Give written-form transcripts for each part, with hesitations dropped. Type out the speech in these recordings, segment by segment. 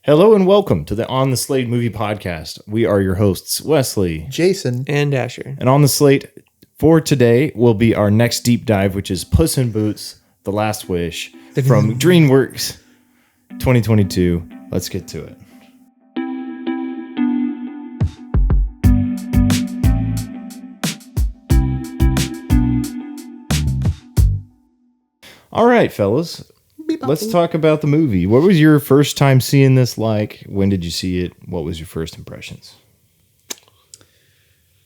Hello and welcome to the On the Slate Movie Podcast. We are your hosts, Wesley, Jason, and Asher. and on the slate for today will be our next deep dive, which is Puss in Boots: The Last Wish from DreamWorks 2022. Let's get to it. All right, fellas. Let's talk about the movie. What was your first time seeing this like? When did you see it? What was your first impressions?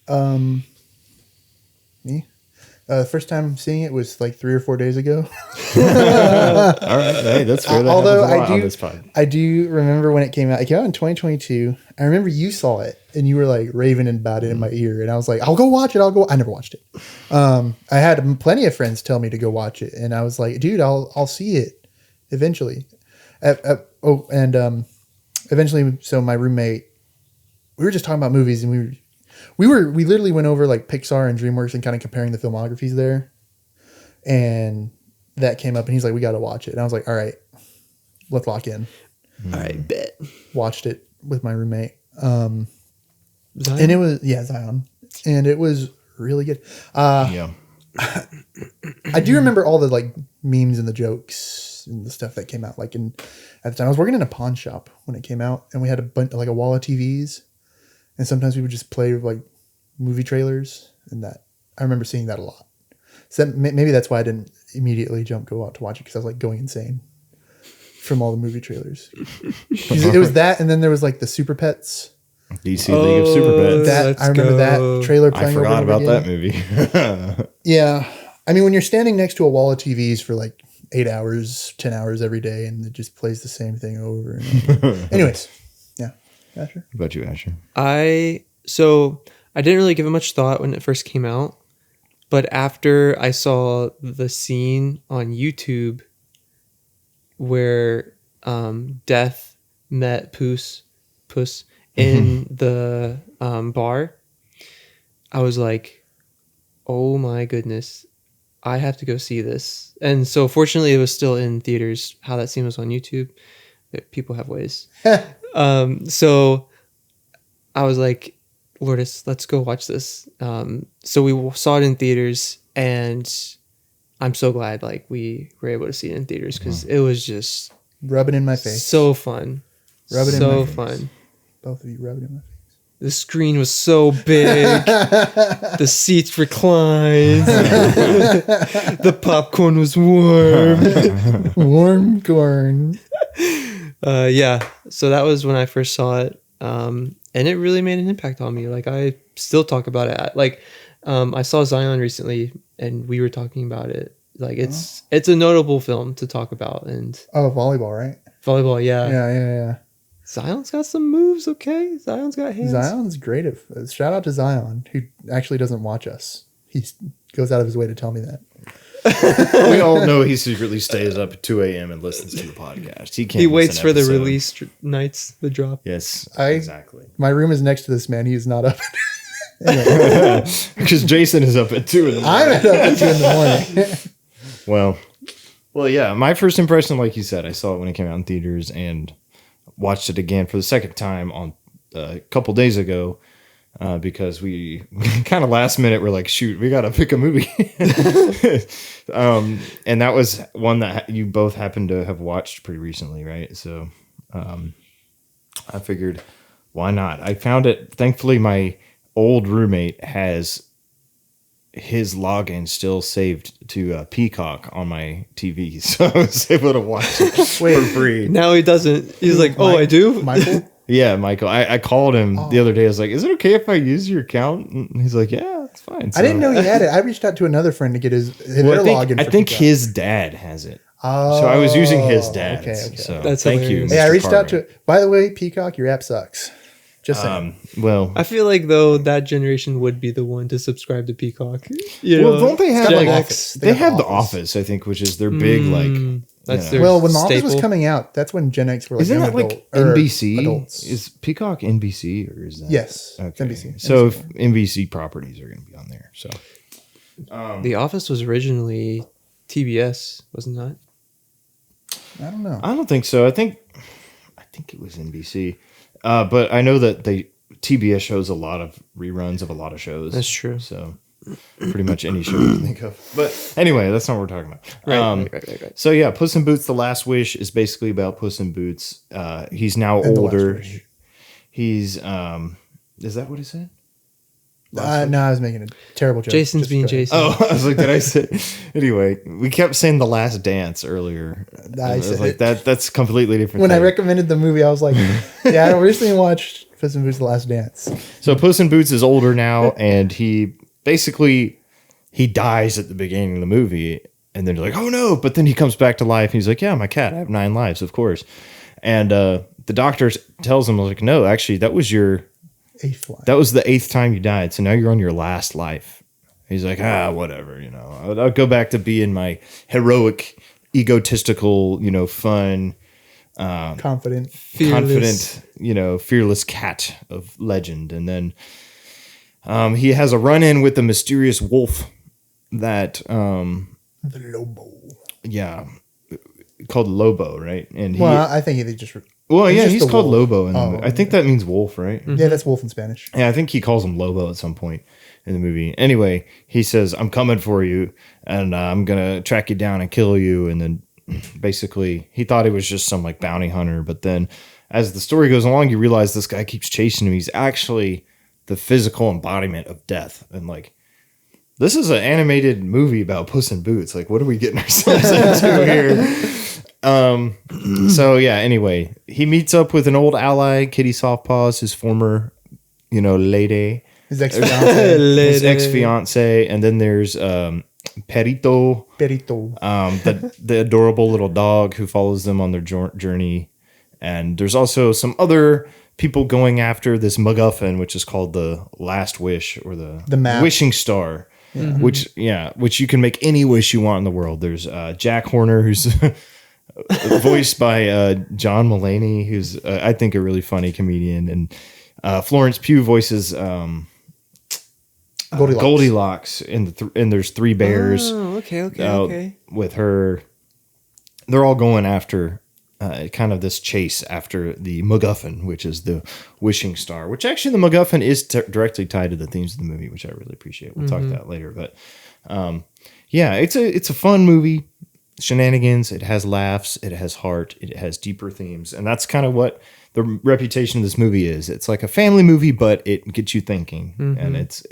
Me. First time seeing it was like 3 or 4 days ago. All right, hey, that's fair. That Although happens a lot on this pod. I do remember when it came out. It came out in 2022. I remember you saw it and you were like raving about it in my ear, and I was like, "I'll go watch it. I never watched it. I had plenty of friends tell me to go watch it, and I was like, "Dude, I'll see it eventually." Eventually, so my roommate, we were just talking about movies, and we literally went over like Pixar and DreamWorks and kind of comparing the filmographies there. And that came up and he's like, "We got to watch it." And I was like, "All right, let's lock in." All right, bet. Watched it with my roommate. Zion? And it was, Zion. And it was really good. Yeah. I do remember all the like memes and the jokes and the stuff that came out. Like at the time I was working in a pawn shop when it came out, and we had a wall of TVs. And sometimes we would just play like movie trailers, and that I remember seeing that a lot. So maybe that's why I didn't immediately go out to watch it, because I was like going insane from all the movie trailers. It was that, and then there was like the Super Pets. DC League of Super Pets. I remember that trailer playing. I forgot about that movie. Yeah. I mean, when you're standing next to a wall of TVs for like 8 hours, 10 hours every day, and it just plays the same thing over and over. Anyways. Yeah. Asher? What about you, Asher? I didn't really give it much thought when it first came out, but after I saw the scene on YouTube where Death met Puss in the bar, I was like, "Oh my goodness, I have to go see this." And so fortunately it was still in theaters. How that scene was on YouTube, people have ways. So I was like, "Lourdes, let's go watch this." So we saw it in theaters, and I'm so glad like we were able to see it in theaters, because it was just Rubbing in my face. so fun. Rub it in So my face. fun. Both of you rub it in my face. The screen was so big. The seats reclined. The popcorn was warm. Warm corn. Yeah. So that was when I first saw it. And it really made an impact on me. Like, I still talk about it. Like, I saw Zion recently, and we were talking about it. Like, it's a notable film to talk about. And Volleyball, right? volleyball, yeah. Yeah. Zion's got some moves, okay? Zion's got hands. Zion's great. Shout out to Zion, who actually doesn't watch us. He goes out of his way to tell me that. We all know he secretly stays up at 2 a.m. and listens to the podcast. He waits for the release nights, the drop. Yes, exactly. My room is next to this man. He is not up. Because Jason is up at 2 in the morning. I'm up at 2 in the morning. Well, yeah. My first impression, like you said, I saw it when it came out in theaters and watched it again for the second time on a couple days ago, because we kind of last minute were like, shoot, we got to pick a movie. And that was one that you both happened to have watched pretty recently, right? So I figured, why not? I found it. Thankfully, my old roommate has his login still saved to Peacock on my TV, so I was able to watch it for free. Now he doesn't. He's like, "Oh, I do." Michael? Yeah, Michael. I called him the other day. I was like, "Is it okay if I use your account?" And he's like, "Yeah, it's fine." So, I didn't know he had it. I reached out to another friend to get their login. I think his dad has it. So I was using his dad's. Okay. So That's thank hilarious. you. Hey, I Mr. reached out Carter. to. By the way, Peacock, your app sucks. Just saying. Well, I feel like though that generation would be the one to subscribe to Peacock. don't they have got like The Office? Office. They have The Office, I think, which is their big like. That's you know. their When The Office was staple. coming out, that's when Gen X were like, Isn't young that like adult- or NBC? adults. Is Peacock NBC or is that? Yes, Okay. it's NBC. So if NBC properties are going to be on there, so The Office was originally TBS, wasn't that? I don't know. I don't think so. I think think it was NBC. But I know that TBS shows a lot of reruns of a lot of shows. That's true. So pretty much any show you can think of. But anyway, that's not what we're talking about. Right. So yeah, Puss in Boots: The Last Wish is basically about Puss in Boots. He's now And The older. Last Wish. He's is that what he said? No, I was making a terrible joke. Jason's Just being go ahead. Jason. Oh, I was like, did I say? Anyway, we kept saying The Last Dance earlier. I was said like, it. that's completely different. When I thing. recommended the movie, I was like, yeah, I recently watched Puss in Boots: The Last Dance. So Puss in Boots is older now, and he dies at the beginning of the movie, and then you're like, oh no! But then he comes back to life, and he's like, yeah, my cat, I have 9 lives, of course. And the doctor tells him, like, no, actually, that was the 8th time you died, so now you're on your last life. He's like, whatever, I'll go back to being my heroic, egotistical, fun, Confident. Fearless. fearless cat of legend. And then he has a run-in with the mysterious wolf that The Lobo. called Lobo, right? And I think they just. he's the called wolf. Lobo in the movie. I think that means wolf, right? Yeah, that's wolf in Spanish. Yeah, I think he calls him Lobo at some point in the movie. Anyway, he says, I'm coming for you, and I'm going to track you down and kill you. And then basically, he thought he was just some like bounty hunter. But then as the story goes along, you realize this guy keeps chasing him. He's actually the physical embodiment of death. And like, this is an animated movie about Puss in Boots. Like, what are we getting ourselves into here? So yeah, anyway, he meets up with an old ally, Kitty Softpaws, his former, lady. His ex-fiance. His ex-fiance, and then there's Perito, the adorable little dog who follows them on their journey. And there's also some other people going after this MacGuffin, which is called the Last Wish, or the map. Wishing Star, which you can make any wish you want in the world. There's Jack Horner, who's voiced by John Mulaney, who's I think a really funny comedian, and Florence Pugh voices Goldilocks, and there's 3 bears. Oh, okay. With her, they're all going after kind of this chase after the MacGuffin, which is the Wishing Star. Which actually the MacGuffin is directly tied to the themes of the movie, which I really appreciate. We'll talk about that later, but it's a fun movie. Shenanigans. It has laughs. It has heart. It has deeper themes, and that's kind of what the reputation of this movie is. It's like a family movie, but it gets you thinking, and it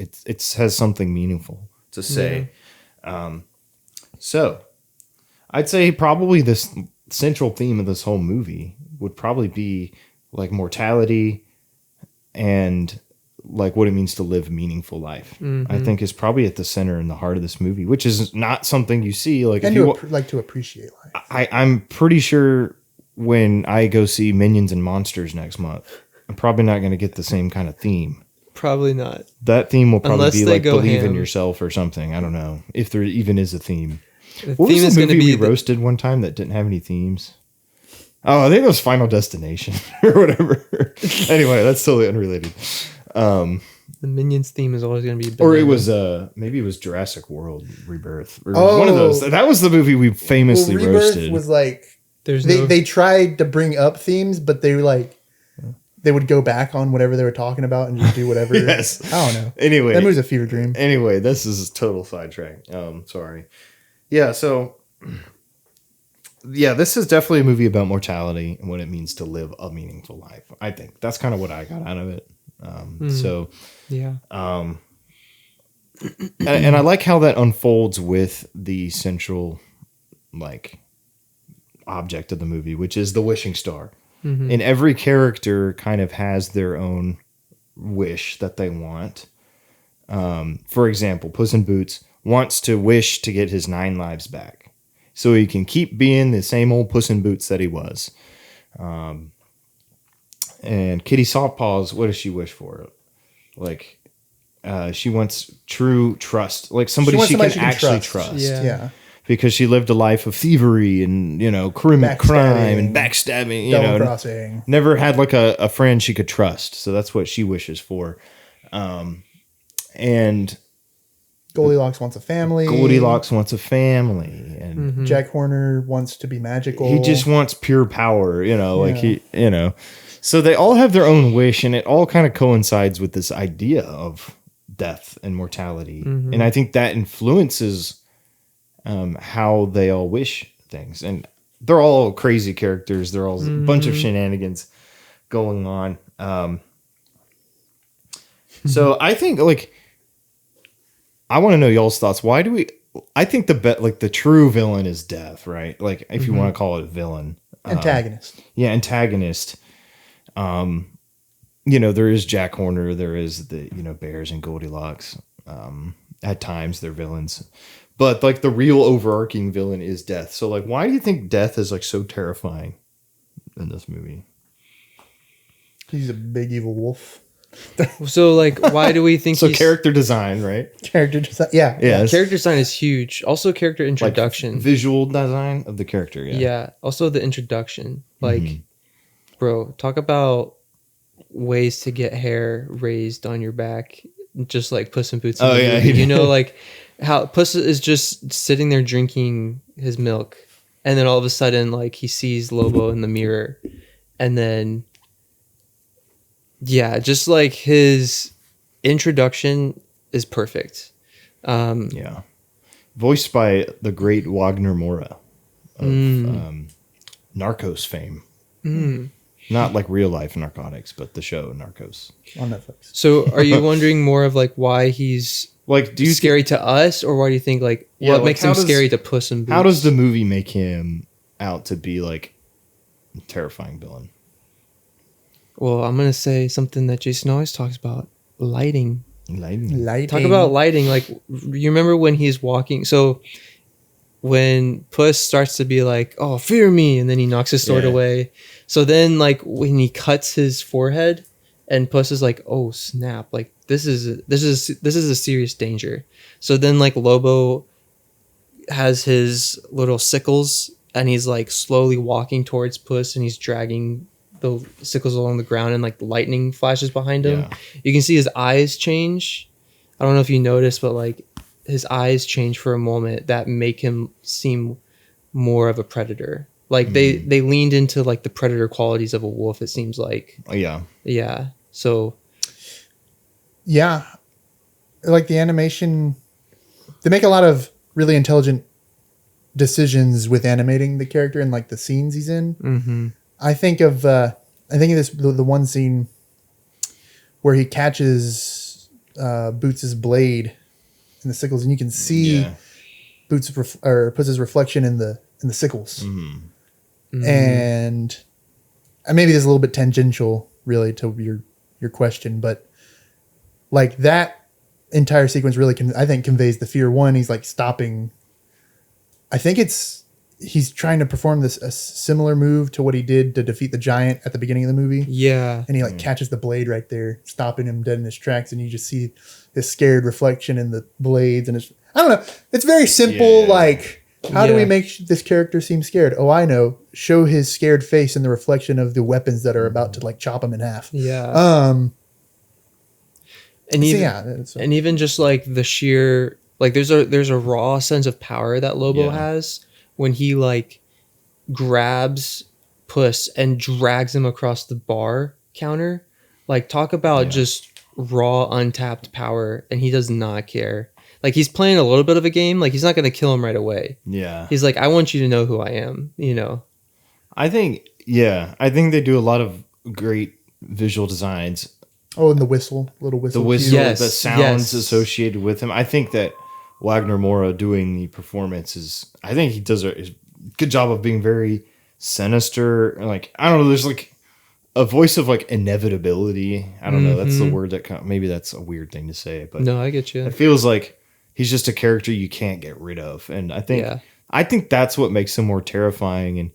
has something meaningful to say. So, I'd say probably this central theme of this whole movie would probably be like mortality and like what it means to live a meaningful life. I think is probably at the center and the heart of this movie, which is not something you see. Like, And if you like to appreciate life. I'm pretty sure when I go see Minions and Monsters next month, I'm probably not going to get the same kind of theme. Probably not. That theme will probably Unless be they like go believe in ham. yourself or something. I don't know if there even is a theme. The What theme was is the going to movie be we roasted one time that didn't have any themes? Oh, I think it was Final Destination or whatever. Anyway, that's totally unrelated. the Minions theme is always going to be. Or it bananas. was maybe it was Jurassic World Rebirth. Or one of those. That was the movie we famously Rebirth roasted. was like There's they tried to bring up themes, but they were like they would go back on whatever they were talking about and just do whatever. Yes. I don't know. Anyway, That movie's a fever dream. Anyway, this is a total sidetrack. Sorry. Yeah, so yeah, this is definitely a movie about mortality and what it means to live a meaningful life. I think that's kind of what I got out of it. So Yeah. and I like how that unfolds with the central like object of the movie, which is the wishing star. And every character kind of has their own wish that they want. For example, Puss in Boots wants to wish to get his 9 lives back so he can keep being the same old Puss in Boots that he was. And Kitty Softpaws, what does she wish for? Like, she wants true trust, like somebody she can actually trust. Yeah. Because she lived a life of thievery and, crime and backstabbing, Double crossing. never had like a friend she could trust. So that's what she wishes for. And Goldilocks wants a family. Goldilocks wants a family, and Jack Horner wants to be magical. he just wants pure power, like Yeah. So they all have their own wish, and it all kind of coincides with this idea of death and mortality. And I think that influences how they all wish things. And they're all crazy characters. They're all a bunch of shenanigans going on. So I think, like, I want to know y'all's thoughts. Why do I think the true villain is death, right? Like, if you want to call it a villain. Antagonist. Antagonist. There is Jack Horner. There is the, Bears and Goldilocks. At times they're villains. But, like, the real overarching villain is death. So, like, why do you think death is, like, so terrifying in this movie? He's a big evil wolf. So, like, why do we think So character design, right? Character design. Yeah. Yes. character design is huge. Also, character introduction. Like visual design of the character, yeah. Yeah. Also, the introduction. Like, bro, talk about ways to get hair raised on your back, just like Puss in Boots. In the movie. Like how Puss is just sitting there drinking his milk, and then all of a sudden, like, he sees Lobo in the mirror, and then, yeah, just like his introduction is perfect. Yeah. Voiced by the great Wagner Moura of Narcos fame. Not like real life narcotics, but the show Narcos On Netflix. So, are you wondering more of like why he's like scary to us, or why do you think like what makes him scary to Puss in Boots? How does the movie make him out to be like a terrifying villain? Well, I'm gonna say something that Jason always talks about: lighting. Lighting. Talk about lighting. Like, you remember when he's walking? So when Puss starts to be like, "Oh, fear me," and then he knocks his sword away. So then, like, when he cuts his forehead, and Puss is like, "Oh snap! Like, this is a serious danger." So then, like, Lobo has his little sickles, and he's like slowly walking towards Puss, and he's dragging the sickles along the ground, and like lightning flashes behind him. Yeah. You can see his eyes change. I don't know if you noticed, but like his eyes change for a moment that make him seem more of a predator. Like they leaned into like the predator qualities of a wolf, it seems like. Oh, yeah. Yeah. So Yeah. Like the animation, they make a lot of really intelligent decisions with animating the character and like the scenes he's in. I think of this the one scene where he catches Boots's blade in the sickles, and you can see Boots or puts his reflection in the sickles. And maybe this is a little bit tangential, really, to your question, but like that entire sequence really I think conveys the fear. One, he's like stopping. I think he's trying to perform a similar move to what he did to defeat the giant at the beginning of the movie. yeah. And he like catches the blade right there, stopping him dead in his tracks. And you just see his scared reflection in the blades. And I don't know. It's very simple. Yeah. Like, how do we Yeah. make this character seem scared? Oh, I know. Show his scared face in the reflection of the weapons that are about to like chop him in half. Yeah. And even it's- even just like the sheer, like there's a raw sense of power that Lobo has when he like grabs Puss and drags him across the bar counter. Like, talk about just raw untapped power, and he does not care. Like, he's playing a little bit of a game. Like, he's not going to kill him right away. Yeah. He's like, I want you to know who I am, I think they do a lot of great visual designs. Oh, and the little whistle. The whistle, Yes, the sounds yes. associated with him. I think that Wagner Moura doing the performance I think he does a good job of being very sinister. Like, I don't know, there's like a voice of like inevitability. I don't know. That's the word that maybe that's a weird thing to say, but No, I get you. it feels like he's just a character you can't get rid of. And I think that's what makes him more terrifying. And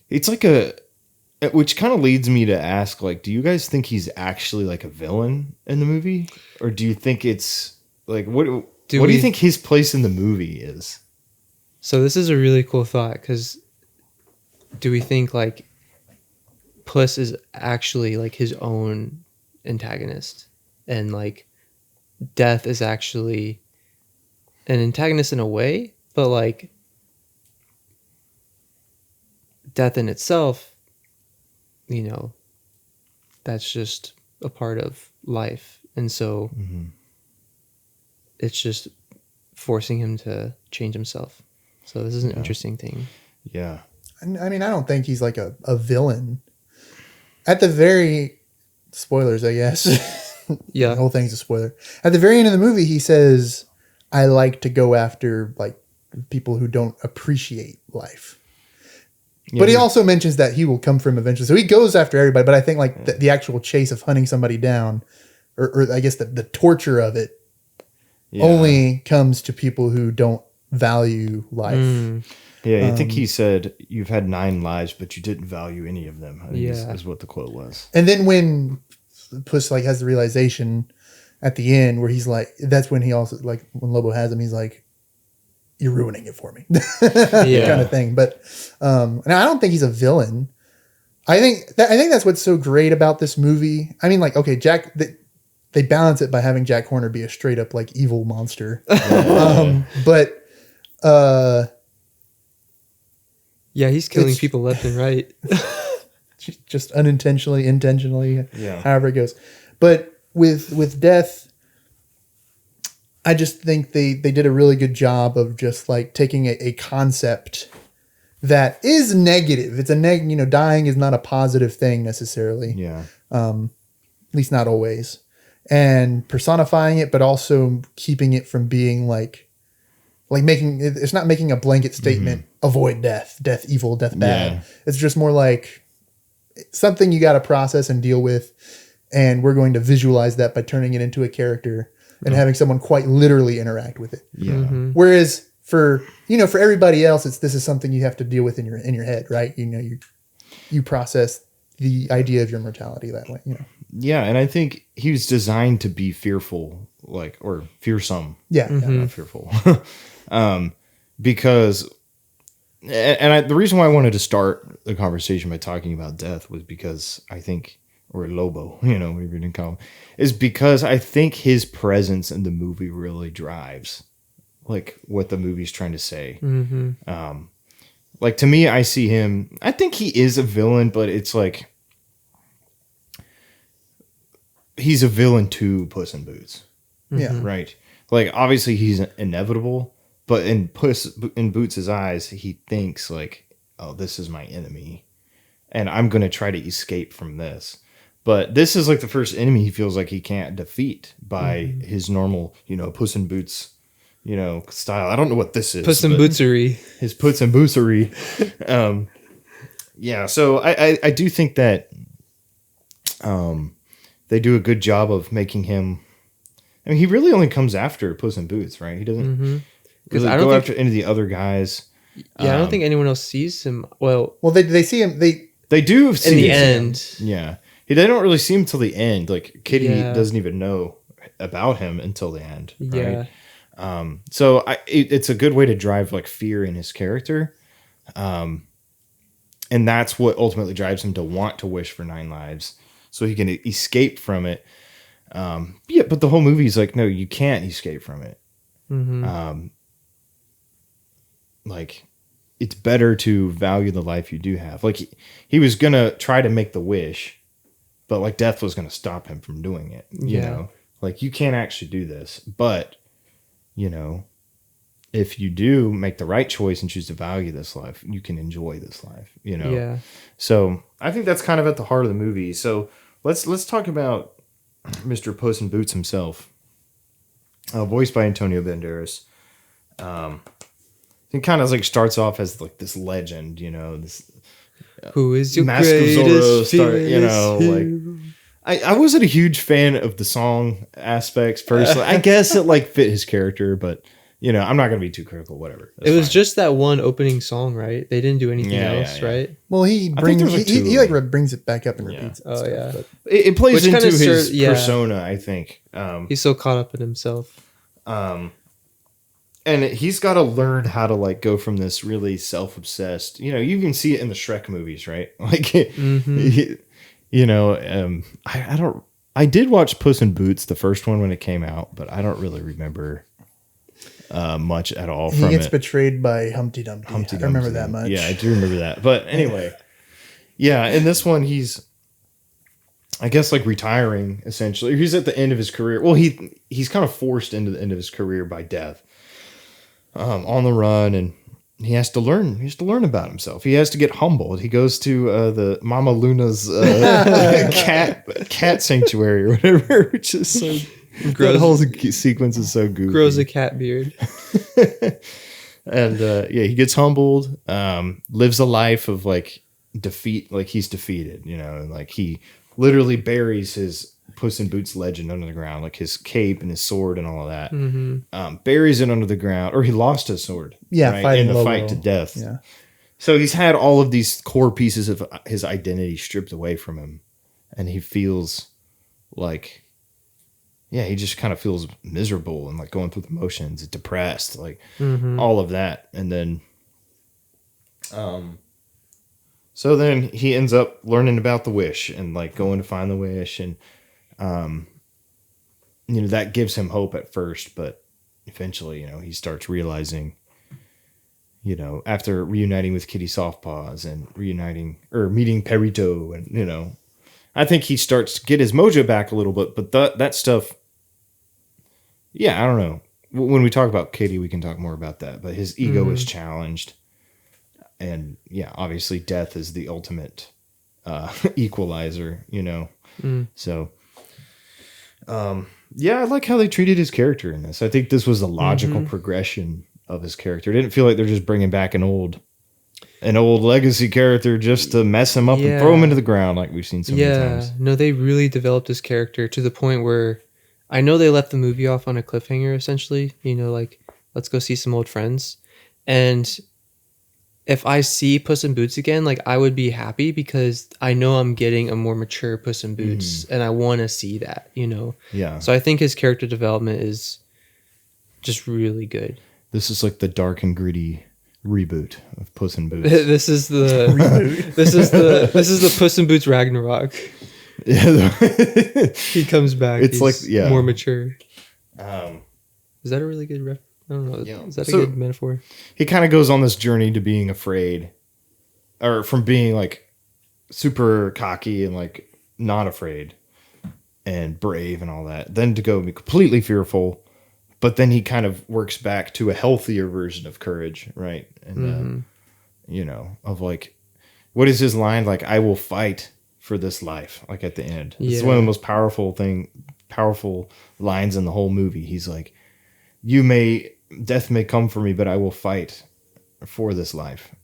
it's like which kind of leads me to ask, like, do you guys think he's actually like a villain in the movie? Or do you think it's like, what do you think his place in the movie is? So this is a really cool thought, because do we think like Puss is actually like his own antagonist, and like Death is actually an antagonist in a way, but like death in itself, you know, that's just a part of life. And so it's just forcing him to change himself. So this is an interesting thing. Yeah. I mean, I don't think he's like a villain. At the very spoilers, I guess. Yeah. The whole thing's a spoiler. At the very end of the movie, he says, I like to go after like people who don't appreciate life. Yeah, But he also mentions that he will come for him eventually. So he goes after everybody. But I think like the actual chase of hunting somebody down, or I guess the torture of it, only comes to people who don't value life. Yeah, I think he said, you've had 9 lives, but you didn't value any of them. I think is what the quote was. And then when Puss like has the realization at the end where he's like, that's when he also like when Lobo has him, he's like, you're ruining it for me. Kind of thing. But and I don't think he's a villain. I think that's what's so great about this movie. I mean, like, okay, Jack, they balance it by having Jack Horner be a straight up like evil monster. But yeah, he's killing people left and right. just unintentionally, intentionally, Yeah. however it goes. But with death, I just think they did a really good job of just like taking a concept that is negative. It's a dying is not a positive thing necessarily. Yeah. At least not always. And personifying it, but also keeping it from being like making it's not making a blanket statement, avoid death evil, death bad. Yeah. It's just more like something you got to process and deal with. And we're going to visualize that by turning it into a character and having someone quite literally interact with it. Yeah. Whereas for everybody else, this is something you have to deal with in your head, right? You process the idea of your mortality that way, Yeah, and I think he was designed to be fearful, or fearsome. Yeah. Not fearful. Because, the reason why I wanted to start the conversation by talking about death was because I think, or Lobo, whatever you didn't call him, is because I think his presence in the movie really drives, what the movie's trying to say. To me, I see him, I think he is a villain, but it's like, he's a villain to Puss in Boots. Yeah. Right. Obviously he's inevitable, but in Puss in Boots' eyes, he thinks oh, this is my enemy and I'm going to try to escape from this. But this is the first enemy he feels like he can't defeat by his normal, Puss in Boots, style. I don't know what this is. Puss in Bootsery. His Puss in Boosery. Yeah. So I do think that, they do a good job of making him. I mean, he really only comes after Puss in Boots, right? He doesn't really go after any of the other guys. Yeah, I don't think anyone else sees him. Well, they see him. They do see in the him. end. Yeah, they don't really see him till the end. Kitty Yeah. doesn't even know about him until the end. Yeah. Right? So it's a good way to drive fear in his character, and that's what ultimately drives him to want to wish for 9 lives. So he can escape from it. Yeah, but the whole movie is no, you can't escape from it. It's better to value the life you do have. He was going to try to make the wish, but death was going to stop him from doing it. You know, you can't actually do this. But, if you do make the right choice and choose to value this life, you can enjoy this life, Yeah. So I think that's kind of at the heart of the movie. So let's talk about Mr. Puss in Boots himself, voiced by Antonio Banderas. He kind of starts off as this legend, this Who is your Mask of greatest Zorro fearless I wasn't a huge fan of the song aspects personally. I guess it fit his character, but I'm not going to be too critical. Whatever. That's It was fine. just that one opening song, right? They didn't do anything else, right? Well, he brings brings it back up and repeats. Oh, yeah. But It plays Which into kinda his yeah. persona, I think. He's so caught up in himself. And he's got to learn how to go from this really self-obsessed. You can see it in the Shrek movies, right? I did watch Puss in Boots, the first one when it came out, but I don't really remember much at all He from gets it. betrayed by Humpty Dumpty. I remember that much. Yeah, I do remember that. But anyway, yeah, in this one, he's, I guess, like retiring essentially. He's at the end of his career. Well, he's kind of forced into the end of his career by death, on the run, and he has to learn. He has to learn about himself. He has to get humbled. He goes to the Mama Luna's cat sanctuary or whatever, which is so. That whole sequence is so goofy. Grows a cat beard. And yeah, he gets humbled. Lives a life of like defeat. Like he's defeated, and like he literally buries his Puss in Boots legend under the ground, like his cape and his sword and all of that. Mm-hmm. Buries it under the ground, or he lost his sword. Yeah, right? fighting in the Lobo. fight to death. Yeah. So he's had all of these core pieces of his identity stripped away from him, and he feels like, yeah, he just kind of feels miserable and like going through the motions, depressed, like all of that. And then, so then he ends up learning about the wish and like going to find the wish. And, that gives him hope at first, but eventually, he starts realizing, after reuniting with Kitty Softpaws and meeting Perito and, I think he starts to get his mojo back a little bit, but that stuff, yeah, I don't know. When we talk about Kitty, we can talk more about that, but his ego is challenged. And yeah, obviously death is the ultimate equalizer, So, yeah, I like how they treated his character in this. I think this was a logical progression of his character. It didn't feel like they're just bringing back an old legacy character just to mess him up and throw him into the ground like we've seen so many times. No, they really developed his character to the point where I know they left the movie off on a cliffhanger, essentially, like, let's go see some old friends. And if I see Puss in Boots again, like, I would be happy because I know I'm getting a more mature Puss in Boots and I want to see that, Yeah. So I think his character development is just really good. This is like the dark and gritty reboot of Puss in Boots. This is the this is the Puss in Boots Ragnarok. Yeah, He comes back. It's he's like, yeah. more mature. Is that a really good I don't know. Yeah. Is that a So- good metaphor? he kind of goes on this journey to being afraid, or from being like super cocky and like not afraid and brave and all that, then to go be completely fearful. But then he kind of works back to a healthier version of courage, right? And of like, what is his line? Like, I will fight for this life. Like at the end, it's one of the most powerful lines in the whole movie. He's like, death may come for me, but I will fight for this life.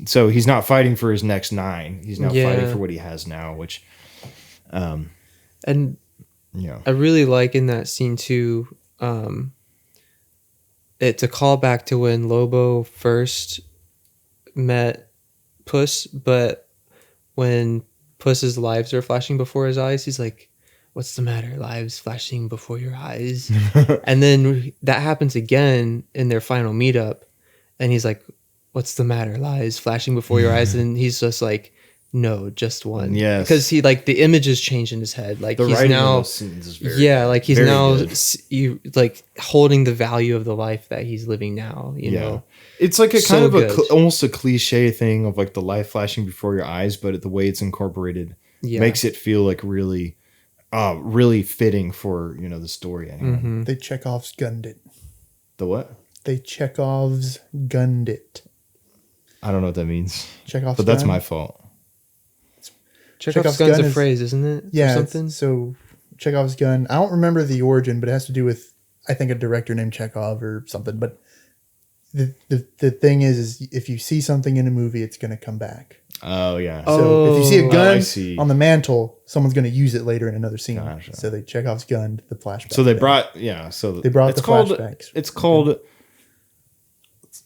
So he's not fighting for his next 9. He's now fighting for what he has now, which, And I I really like in that scene too. It's a callback to when Lobo first met Puss, but when Puss's lives are flashing before his eyes, he's like, "What's the matter? Lives flashing before your eyes." And then that happens again in their final meetup, and he's like, "What's the matter? Lives flashing before your eyes." And he's just like, "No, just one." Yes. Because he like the images change in his head. Like the he's writing now, of those scenes is very like he's very now good. like holding the value of the life that he's living now. You know, It's like a So kind of good. almost a cliche thing of like the life flashing before your eyes, but the way it's incorporated makes it feel like really, really fitting for the story. At hand. Mm-hmm. They Chekhov's gunned it. The what? They Chekhov's gunned it. I don't know what that means, Chekhov's but that's gun? my fault. Chekhov's Chekhov's gun's gun a is- phrase, isn't it? Yeah, Or something. So Chekhov's gun. I don't remember the origin, but it has to do with I think a director named Chekhov or something. But the thing is if you see something in a movie, it's going to come back. Oh yeah. So if you see a Oh, I gun see. on the mantle, someone's going to use it later in another scene. Gotcha. So they Chekhov's gunned the flashback. So they thing. brought They brought it's the called flashbacks. it's called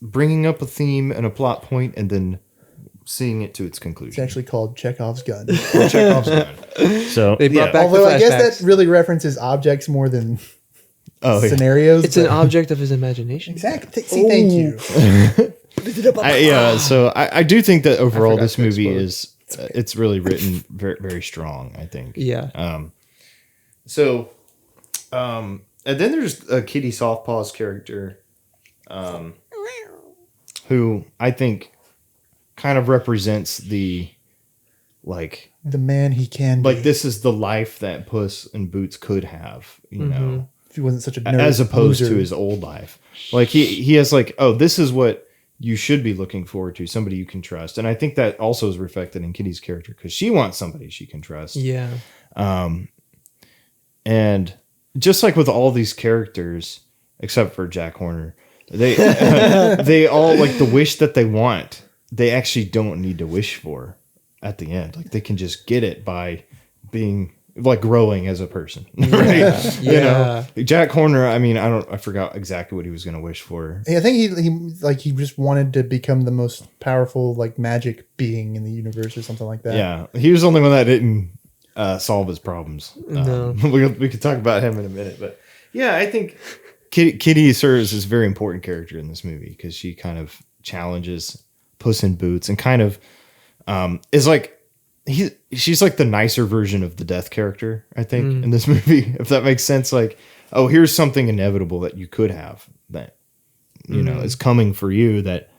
bringing up a theme and a plot point and then seeing it to its It's conclusion. actually called Chekhov's gun. Chekhov's gun. So They brought back Although the I guess flashbacks. that really references objects more than Oh yeah. scenarios. It's an but- object of his imagination. Exactly. See, thank you. So I do think that overall forgot this to movie explode. is it's really written very very strong. I think. Yeah. And then there's Kitty Softpaw's character. who I think kind of represents the like The man he can be. like this is the life that Puss in Boots could have, you know, if he wasn't such a nerd as opposed loser. to his old life. Like he has like, oh, this is what you should be looking forward to, somebody you can trust. And I think that also is reflected in Kitty's character because she wants somebody she can trust. Yeah. And just like with all these characters, except for Jack Horner, they they all like the wish that they want. They actually don't need to wish for at the end. Like they can just get it by being like growing as a person, right? Yeah. You know, Jack Horner. I mean, I forgot exactly what he was going to wish for. I think he just wanted to become the most powerful like magic being in the universe or something like that. Yeah, he was the only one that didn't solve his problems. No. We could talk about him in a minute, but yeah, I think Kitty serves as a very important character in this movie because she kind of challenges Puss in Boots and kind of is like she's like the nicer version of the Death character, I think, in this movie, if that makes sense. Like, oh, here's something inevitable that you could have that you know is coming for you that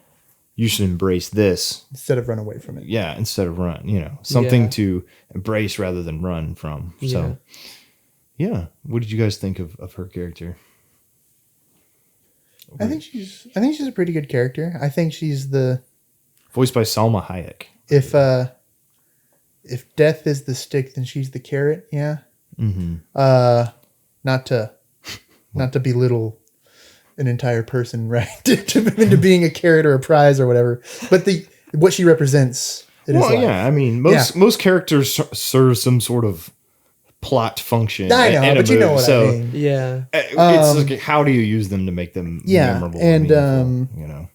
you should embrace this Instead of run away from it. yeah, instead of run, you know, something to embrace rather than run from. So, yeah. What did you guys think of her character? I think she's a pretty good character. I think she's the Voiced by Salma Hayek. if death is the stick, then she's the carrot. Yeah. Not to belittle an entire person, right? into being a carrot or a prize or whatever. But what she represents. I mean, most characters serve some sort of plot function. I know, but you know what I mean. Yeah. It's like, how do you use them to make them memorable? And meaningful, you know,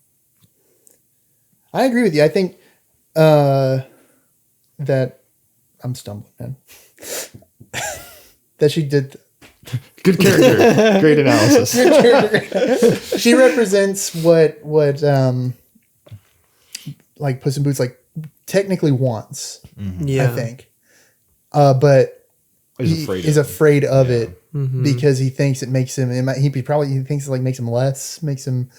I agree with you. I think that I'm stumbling, man. That she did. good character, great analysis. She represents what like Puss in Boots like technically wants. Yeah. I think, but Is afraid of it because he thinks it makes him. He thinks it like makes him less, makes him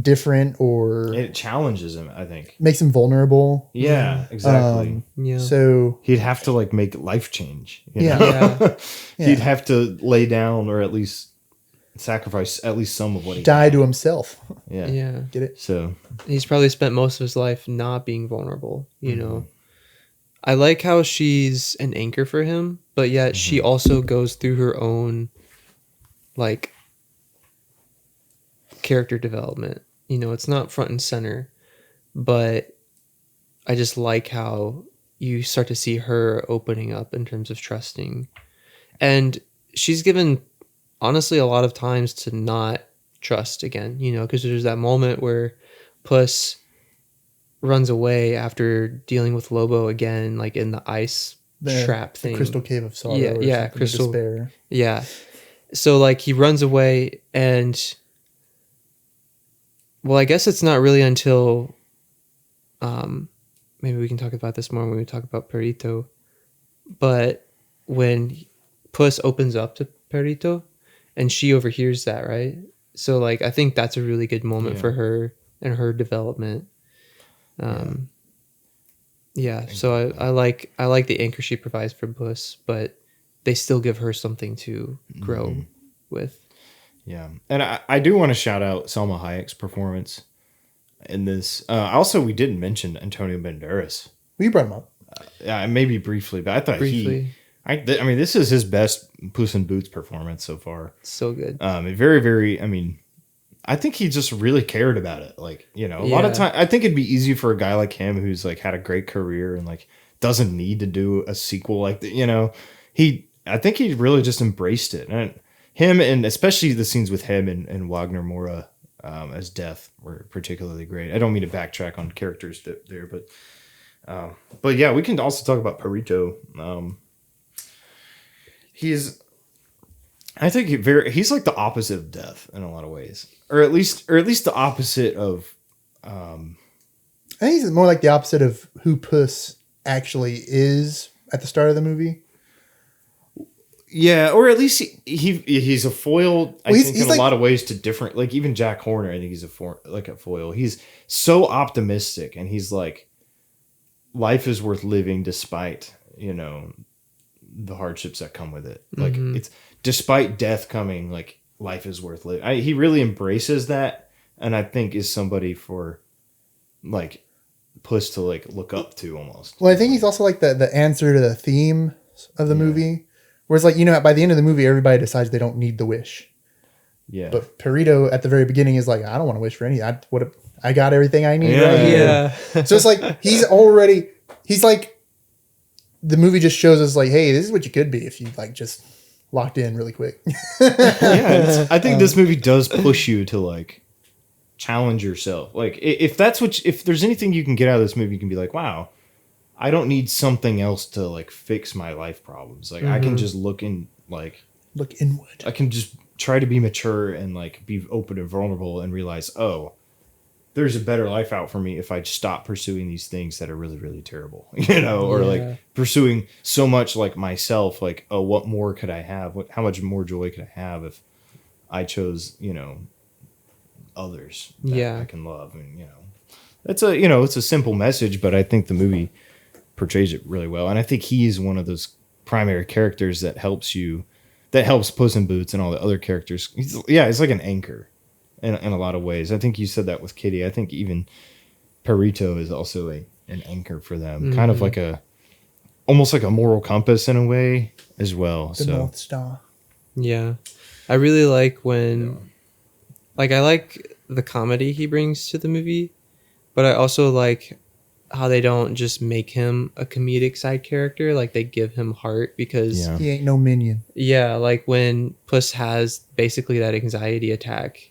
different, or it challenges him, I think. makes him vulnerable. Yeah, exactly. Yeah. So He'd have to like make life change. You Yeah. know? Yeah. He'd have to lay down or at least sacrifice at least some of what he die had. to himself. Yeah. Yeah. Get it? So He's probably spent most of his life not being vulnerable, you know. I like how she's an anchor for him, but yet she also goes through her own like character development. You know, it's not front and center, but I just like how you start to see her opening up in terms of trusting. And she's given honestly a lot of times to not trust again, you know, because there's that moment where Puss runs away after dealing with Lobo again, like in the ice trap thing. The Crystal Cave of Sorrow. Yeah, or Crystal Despair. Yeah. So like he runs away and well, I guess it's not really until maybe we can talk about this more when we talk about Perito. But when Puss opens up to Perito and she overhears that, right? So like I think that's a really good moment for her and her development. So I like the anchor she provides for Puss, but they still give her something to grow with. yeah, and I do want to shout out Salma Hayek's performance in this. Also, we didn't mention Antonio Banderas. Well, you brought him up. Maybe briefly, but I thought I mean, this is his best Puss in Boots performance so far. So good. Very, very. I mean, I think he just really cared about it. Like, you know, a lot of time, I think it'd be easy for a guy like him who's like had a great career and like doesn't need to do a sequel like that. You know, I think he really just embraced it, and him, and especially the scenes with him and Wagner Moura as Death were particularly great. I don't mean to backtrack on characters there, but yeah, we can also talk about Perito. I think he's like the opposite of Death in a lot of ways, or at least the opposite of. I think he's more like the opposite of who Puss actually is at the start of the movie. Yeah, or at least he's a foil. I think he's in a lot of ways to different. Like even Jack Horner, I think he's a foil. He's so optimistic, and he's like, life is worth living despite the hardships that come with it. Like it's despite death coming, like life is worth living. He really embraces that, and I think is somebody for like Puss to like look up to almost. Well, I think he's also like the answer to the theme of the movie. Whereas, like, by the end of the movie, everybody decides they don't need the wish. Yeah. But Perito at the very beginning is like, I don't want to wish for anything. I got everything I need Yeah. right here. Yeah. So it's like he's like, the movie just shows us like, hey, this is what you could be if you like just locked in really quick. I think this movie does push you to like challenge yourself. Like if there's anything you can get out of this movie, you can be like, wow, I don't need something else to like fix my life problems. Like I can just look inward. I can just try to be mature and like be open and vulnerable and realize, oh, there's a better life out for me if I stop pursuing these things that are really, really terrible, or like pursuing so much like myself, like, oh, what more could I have? How much more joy could I have if I chose, others that I can love? And, it's a simple message, but I think the movie portrays it really well. And I think he's one of those primary characters that helps Puss in Boots and all the other characters. It's like an anchor in a lot of ways. I think you said that with Kitty. I think even Perito is also an anchor for them, kind of like almost like a moral compass in a way as well. The North Star. Yeah. I really like when, like, I like the comedy he brings to the movie, but I also like how they don't just make him a comedic side character. Like, they give him heart because he ain't no minion. Yeah, like when Puss has basically that anxiety attack,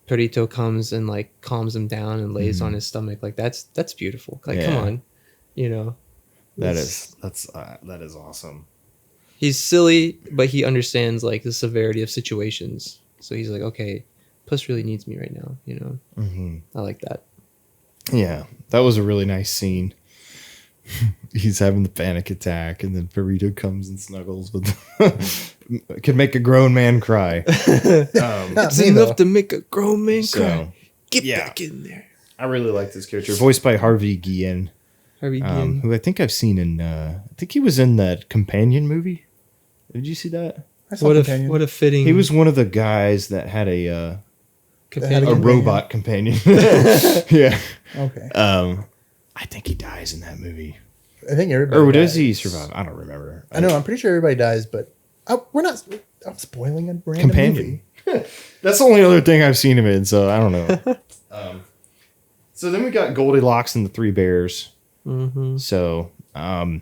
Perito comes and like calms him down and lays on his stomach. Like that's beautiful. Like come on, that is awesome. He's silly, but he understands like the severity of situations. So he's like, okay, Puss really needs me right now. I like that. Yeah, that was a really nice scene. He's having the panic attack, and then Perito comes and snuggles with can make a grown man cry. It's enough to make a grown man cry. Get back in there. I really like this character, voiced by Harvey Guillen, who I think I've seen in. I think he was in that Companion movie. Did you see that? What a fitting. He was one of the guys that had a robot companion. Yeah. Okay. I think he dies in that movie. I think everybody. Or does he survive? I don't remember. I know. I'm pretty sure everybody dies, but we're not. I'm spoiling a random Companion. movie. That's the only other thing I've seen him in, so I don't know. So then we got Goldilocks and the Three Bears. Mm-hmm. So, again,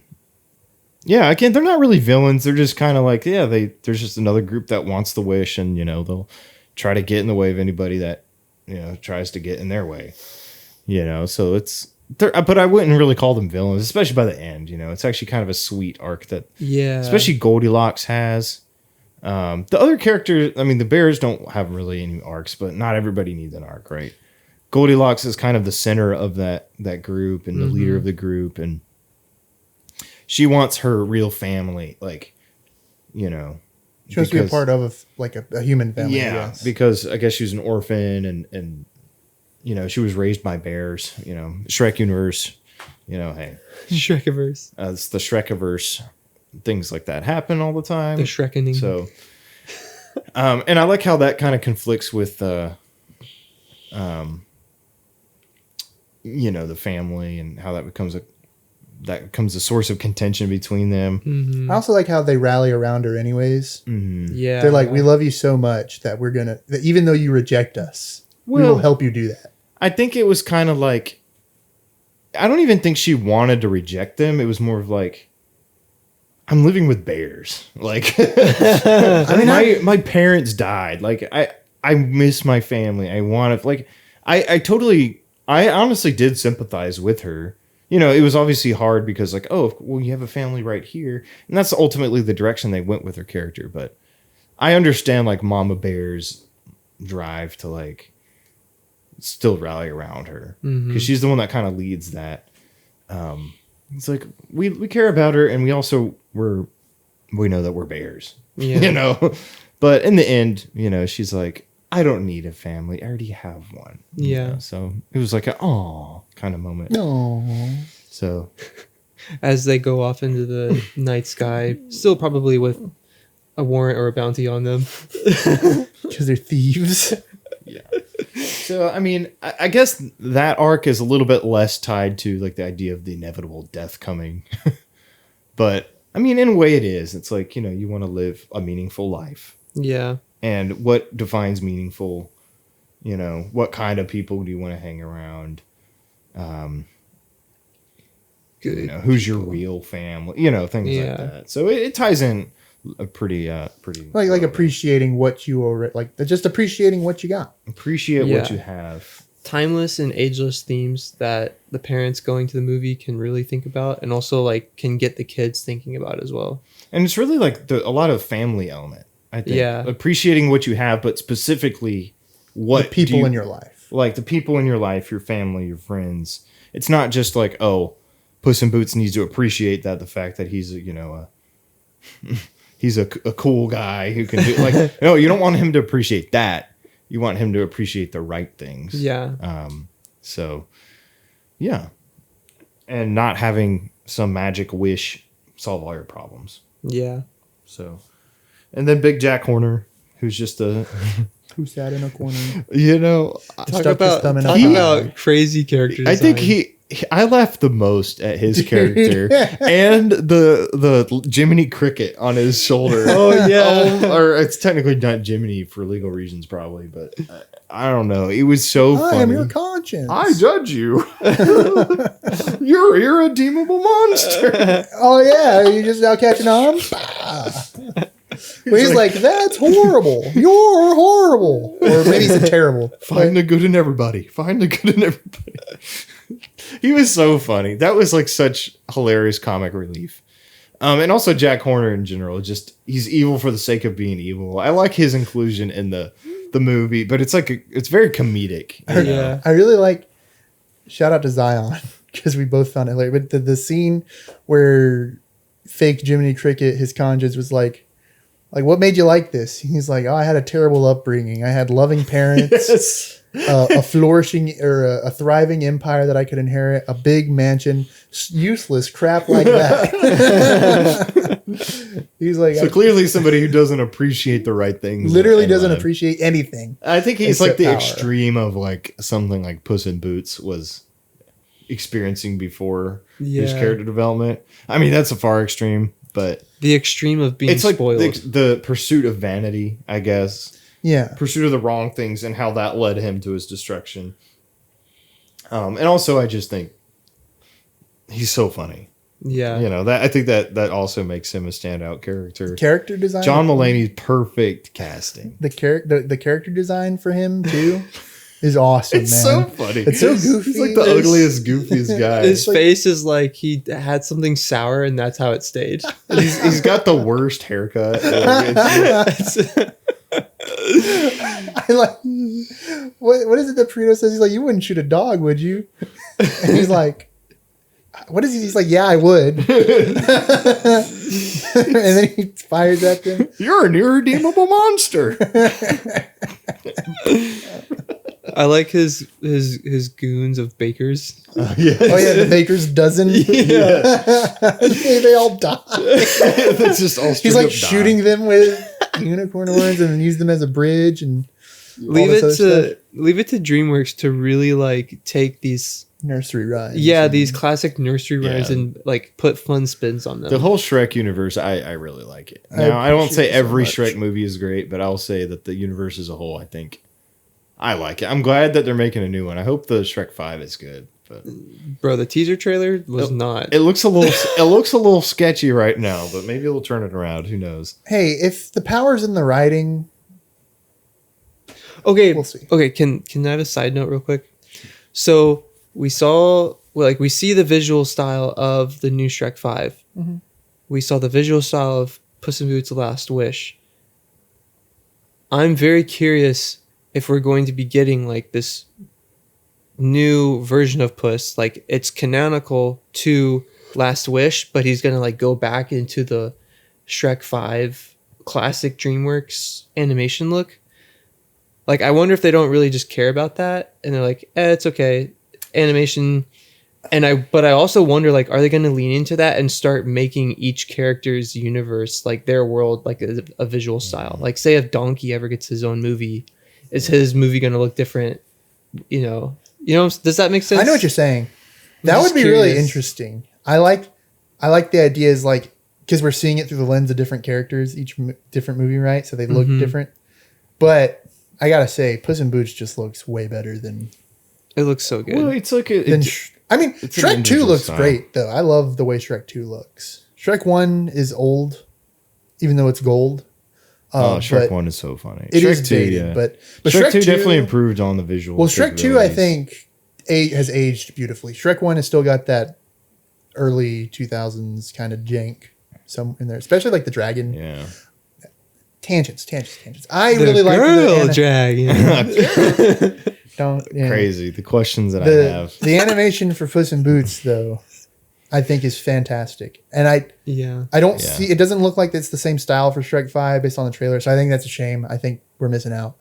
they're not really villains. They're just kind of like, there's just another group that wants the wish, and they'll try to get in the way of anybody that tries to get in their way. So but I wouldn't really call them villains, especially by the end. It's actually kind of a sweet arc that, especially Goldilocks has. The other characters, I mean, the bears don't have really any arcs, but not everybody needs an arc, right? Goldilocks is kind of the center of that group and the leader of the group, and she wants her real family, like, she wants to be a part of a human family. Yeah, because I guess she was an orphan, and she was raised by bears. Shrek universe. Hey, Shrekverse. It's the Shrekverse. Things like that happen all the time. The Shrekening. So, and I like how that kind of conflicts with the family, and how that becomes a source of contention between them. Mm-hmm. I also like how they rally around her anyways. Mm-hmm. Yeah. They're like, we love you so much that that even though you reject us, we will help you do that. I think it was kind of like, I don't even think she wanted to reject them. It was more of like, I'm living with bears. Like, I mean, my parents died. Like, I miss my family. I want to, like, I honestly did sympathize with her. It was obviously hard because, like, oh, well, you have a family right here. And that's ultimately the direction they went with her character. But I understand, like, Mama Bear's drive to, like, still rally around her. Because she's the one that kind of leads that. It's like, we care about her, and we also were we know that we're bears. Yeah. You know? But in the end, you know, she's like, I don't need a family. I already have one. You Yeah. know? So it was like a aw kind of moment. No. So As they go off into the night sky, still probably with a warrant or a bounty on them. Because they're thieves. yeah. So I mean, I guess that arc is a little bit less tied to like the idea of the inevitable death coming. But I mean, in a way it is. It's like, you know, you want to live a meaningful life. Yeah. And what defines meaningful? You know, what kind of people do you want to hang around? Good. You know, who's your real family? You know, things like that. So it ties in a pretty Like appreciating what you already like. Just appreciating what you got. appreciate what you have. Timeless and ageless themes that the parents going to the movie can really think about, and also like can get the kids thinking about as well. And it's really like a lot of family element. I think. Yeah. Appreciating what you have, but specifically what The people in your life. like the people in your life, your family, your friends. It's not just like, oh, Puss in Boots needs to appreciate that the fact that he's he's a cool guy who can do like no, you don't want him to appreciate that. You want him to appreciate the right things. Yeah. So yeah. And not having some magic wish solve all your problems. Yeah. So and then Big Jack Horner, who's just a Who sat in a corner. you know, Talk Stuck his thumb in a pie. about crazy character I think design. I laughed the most at his character and the Jiminy Cricket on his shoulder. Oh, yeah. Or it's technically not Jiminy for legal reasons, probably, but I don't know. It was so funny. I am your conscience. I judge you. You're irredeemable monster. Oh yeah, you just now catching on. Well, he's like, that's horrible. You're horrible. Or maybe he said terrible. Find the good in everybody. Find the good in everybody. He was so funny. That was like such hilarious comic relief. And also Jack Horner in general, just he's evil for the sake of being evil. I like his inclusion in the movie, but it's like it's very comedic. You know? Yeah. I really like. Shout out to Zion because we both found it hilarious. But the scene where fake Jiminy Cricket, his conscience was like, what made you like this? He's like, oh, I had a terrible upbringing. I had loving parents, a flourishing or a thriving empire that I could inherit, a big mansion, useless crap like that. He's like, So clearly somebody who doesn't appreciate the right things. literally in doesn't life. appreciate anything. I think he's like except the power. extreme of like something like Puss in Boots was experiencing before his Yeah. character development. I mean, that's a far extreme, but The extreme of being it's like spoiled. the pursuit of vanity, I guess. Yeah. Pursuit of the wrong things and how that led him to his destruction. And also, I just think he's so funny. Yeah. You know, that I think that also makes him a standout character. Character design. John Mulaney's perfect casting. The character design for him too is awesome. It's man. so funny. It's so goofy. He's like the It's- ugliest, goofiest guy. His like- face is like he had something sour, and that's how it stayed. He's got the worst haircut. Like, it's- I like what is it that Perino says? He's like, you wouldn't shoot a dog, would you? And he's like, what is he? He's like, yeah, I would. And then he fires at them. You're an irredeemable monster. I like his goons of bakers. Yeah. Oh yeah, the baker's dozen. They all die. It's just all He's like shooting them with unicorn horns and then use them as a bridge and Leave this it other to stuff. leave it to DreamWorks to really like take these Nursery rhymes. these classic nursery rhymes Yeah. and like put fun spins on them. The whole Shrek universe, I really like it. I Now, I won't say appreciate it so every much. Shrek movie is great, but I'll say that the universe as a whole, I think I like it. I'm glad that they're making a new one. I hope the Shrek 5 is good. But Bro, the teaser trailer was not. it looks a little sketchy right now, but maybe it'll turn it around. Who knows? Hey, if the power's in the writing, Okay, we'll see. Okay, can I have a side note real quick? So we see the visual style of the new Shrek 5. Mhm. We saw the visual style of Puss in Boots: The Last Wish. I'm very curious if we're going to be getting like this new version of Puss, like it's canonical to Last Wish, but he's gonna like go back into the Shrek 5 classic DreamWorks animation look. Like, I wonder if they don't really just care about that, and they're like, it's okay, animation. But I also wonder, like, are they going to lean into that and start making each character's universe, like their world, like a visual style? Like, say if Donkey ever gets his own movie, is his movie going to look different? Does that make sense? I know what you're saying. That would be really interesting. I like the idea is like, because we're seeing it through the lens of different characters, each different movie, right? So they look different. But I gotta say, Puss in Boots just looks way better than. It looks so good. Well, it's like Shrek 2 looks great though. I love the way Shrek 2 looks. Shrek 1 is old, even though it's gold. Shrek 1 is so funny. It Shrek is 2, dated, yeah. but Shrek 2 definitely improved on the visual. Well, Shrek 2, I think, has aged beautifully. Shrek 1 has still got that early 2000s kind of jank some in there, especially like the dragon. Yeah. Tangents. I really like the dragon. Crazy. The questions that I have. The animation for Puss in Boots, though, I think is fantastic. And I don't see, it doesn't look like it's the same style for Shrek 5 based on the trailer. So I think that's a shame. I think we're missing out.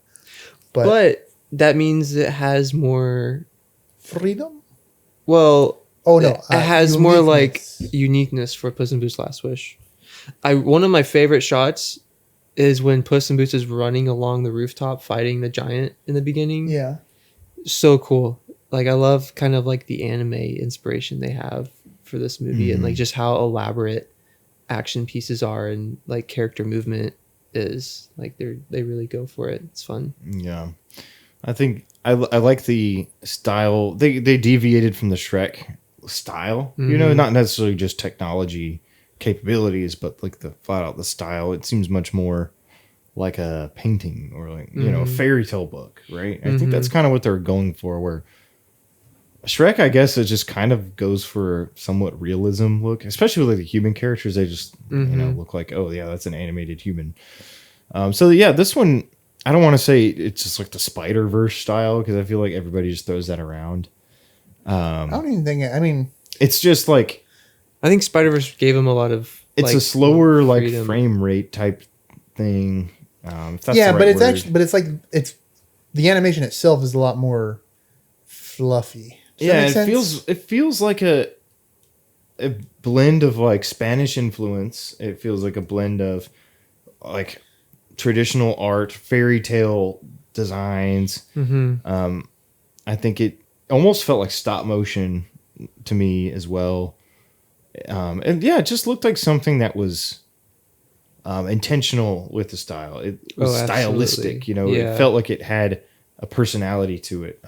But that means it has more freedom? Well, it has more like uniqueness for Puss in Boots Last Wish. One of my favorite shots is when Puss in Boots is running along the rooftop fighting the giant in the beginning. Yeah. So cool. Like, I love kind of like the anime inspiration they have for this movie and like just how elaborate action pieces are and like character movement is. Like, they really go for it. It's fun. Yeah. I think I like the style. They deviated from the Shrek style, not necessarily just technology capabilities, but like the flat out the style. It seems much more like a painting or like a fairy tale book, right? I think that's kind of what they're going for. Where Shrek, I guess, it just kind of goes for somewhat realism look, especially with like the human characters. They just look like, oh yeah, that's an animated human. So yeah, this one, I don't want to say it's just like the Spider-Verse style because I feel like everybody just throws that around. I don't even think. It's just like I think Spider-Verse gave him a lot of. It's a slower like frame rate type thing. If that's yeah, the but right it's word. it's the animation itself is a lot more fluffy. Does that make sense? It feels like a blend of like Spanish influence. It feels like a blend of like traditional art, fairy tale designs. I think it almost felt like stop motion to me as well. And yeah, it just looked like something that was intentional with the style. It was stylistic, It felt like it had a personality to it.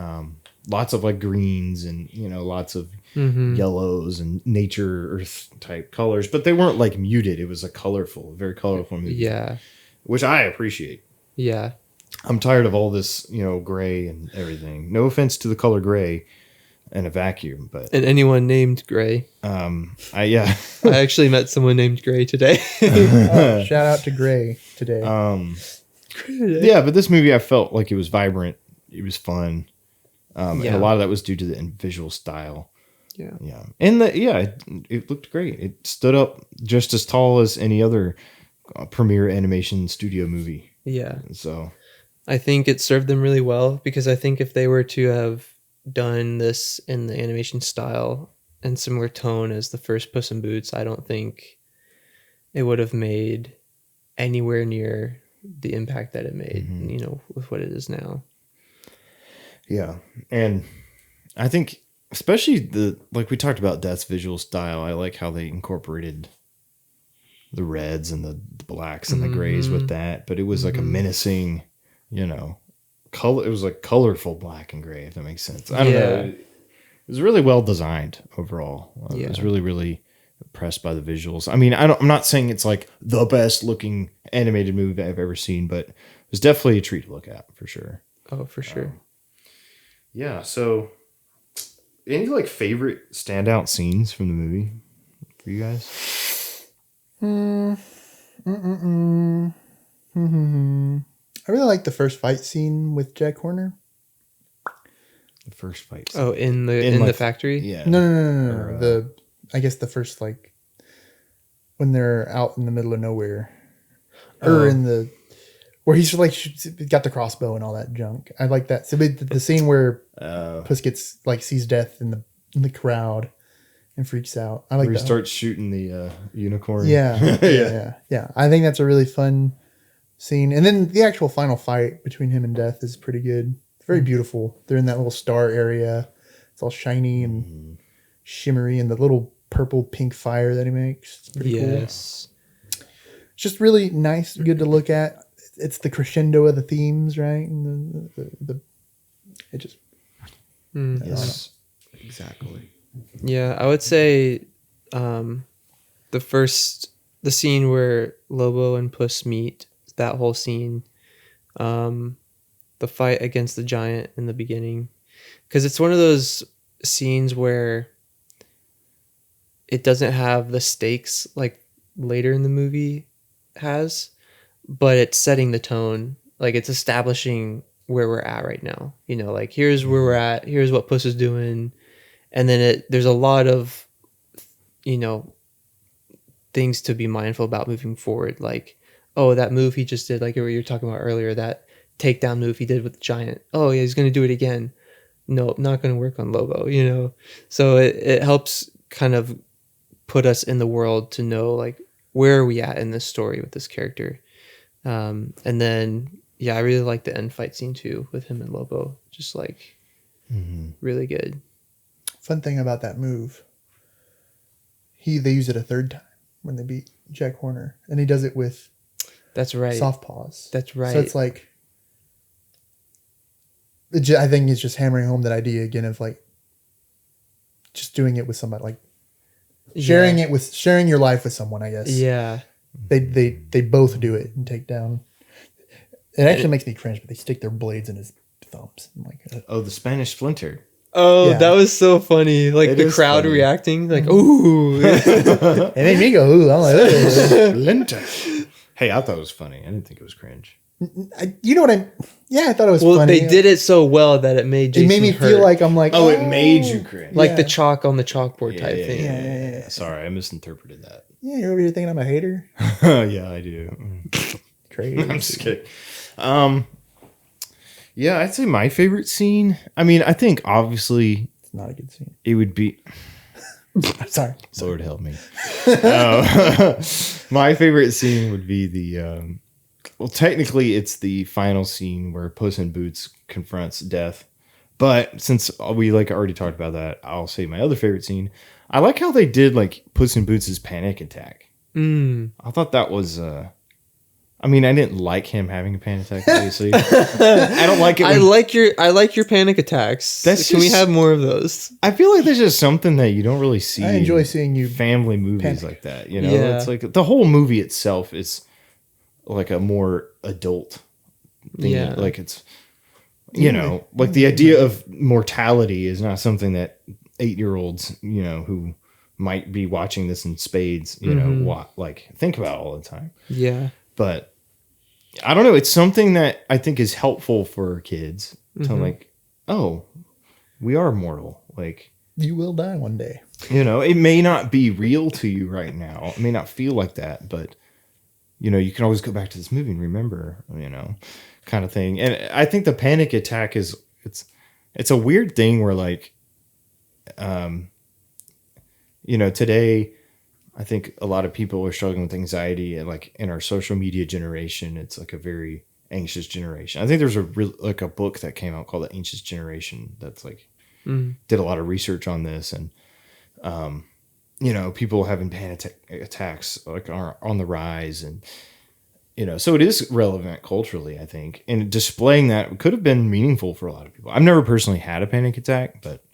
Lots of like greens and lots of yellows and nature earth type colors, but they weren't like muted. It was a very colorful movie. Yeah, which I appreciate. Yeah, I'm tired of all this, gray and everything. No offense to the color gray in a vacuum, but and anyone named Gray. I actually met someone named Gray today. Shout out to Gray today. Yeah, but this movie I felt like it was vibrant. It was fun. And a lot of that was due to the visual style. Yeah. And it looked great. It stood up just as tall as any other premiere animation studio movie. Yeah. So I think it served them really well because I think if they were to have done this in the animation style and similar tone as the first Puss in Boots, I don't think it would have made anywhere near the impact that it made, with what it is now. Yeah. And I think especially like we talked about Death's visual style, I like how they incorporated the reds and the blacks and the grays with that, but it was like a menacing, color. It was like colorful black and gray, if that makes sense. I don't know. It was really well designed overall. I was really, really impressed by the visuals. I mean, I'm not saying it's like the best looking animated movie I've ever seen, but it was definitely a treat to look at for sure. Oh, for sure. Yeah. So any like favorite standout scenes from the movie for you guys? I really like the first fight scene with Jack Horner. The first fight scene. Oh, in the factory? Yeah. No. I guess the first like when they're out in the middle of nowhere, or in the where he's like got the crossbow and all that junk. I like that. So the scene where Puss gets like sees death in the crowd and freaks out. I like where he that. starts shooting the unicorn. Yeah. I think that's a really fun scene. And then the actual final fight between him and Death is pretty good. It's very beautiful. They're in that little star area. It's all shiny and shimmery, and the little purple pink fire that he makes. It's pretty cool. Yes. It's just really nice, good to look at. It's the crescendo of the themes, right? And it just Yes, exactly. Yeah, I would say the scene where Lobo and Puss meet, that whole scene, the fight against the giant in the beginning, because it's one of those scenes where it doesn't have the stakes like later in the movie has, but it's setting the tone, like it's establishing where we're at right now. You know, like here's where we're at, here's what Puss is doing. And then there's a lot of, you know, things to be mindful about moving forward. Like, oh, that move he just did, like what you were talking about earlier, that takedown move he did with the giant. Oh, yeah, he's going to do it again. No, not going to work on Lobo, you know? So it helps kind of put us in the world to know, like, where are we at in this story with this character? And then, yeah, I really like the end fight scene too with him and Lobo. Just like really good. fun thing about that move. They use it a third time when they beat Jack Horner, and he does it with That's right. soft paws. That's right. So it's like, I think it's just hammering home that idea again of like just doing it with somebody, like sharing your life with someone. I guess. Yeah. They both do it and take down. It actually makes me cringe, but they stick their blades in his thumbs. I'm like, Oh, the Spanish Splinter. Oh, Yeah. that was so funny. Like It the is crowd funny. reacting, like, ooh. it made me go, ooh. I'm like, "Ugh." Splinter. Hey, I thought it was funny. I didn't think it was cringe. You know what I thought it was Well, funny. they did it so well that it made Jason It made me hurt. feel like I'm like, Oh, it made you cringe. like Yeah. the chalk on the chalkboard type yeah, thing. Yeah. Sorry, I misinterpreted that. Yeah, you're over here thinking I'm a hater. Yeah, I do. Crazy. I'm just kidding. Yeah, I'd say my favorite scene. I mean, I think obviously It's not a good scene. it would be. Sorry. Lord help me. My favorite scene would be the. Well, technically, it's the final scene where Puss in Boots confronts Death. But since we already talked about that, I'll say my other favorite scene. I like how they did like Puss in Boots' panic attack. I thought that was. I mean, I didn't like him having a panic attack. Obviously, I don't like it. I like your panic attacks. Can we just- have more of those? I feel like there's just something that you don't really see. I enjoy in seeing you family movies panic. like that. You know, Yeah. it's like the whole movie itself is like a more adult thing. Yeah. Like it's, you know, like the idea of mortality is not something that 8-year-olds, you know, who might be watching this in spades, you know, think about all the time. Yeah. But I don't know. It's something that I think is helpful for kids to like, oh, we are mortal. Like, You will die one day. you know, it may not be real to you right now. It may not feel like that, but you know, you can always go back to this movie and remember, you know, kind of thing. And I think the panic attack is it's a weird thing where like, you know, today I think a lot of people are struggling with anxiety, and like in our social media generation, it's like a very anxious generation. I think there's a book that came out called The Anxious Generation that's like did a lot of research on this, and you know, people having panic attacks like are on the rise, and you know, so it is relevant culturally, I think, and displaying that could have been meaningful for a lot of people. I've never personally had a panic attack, but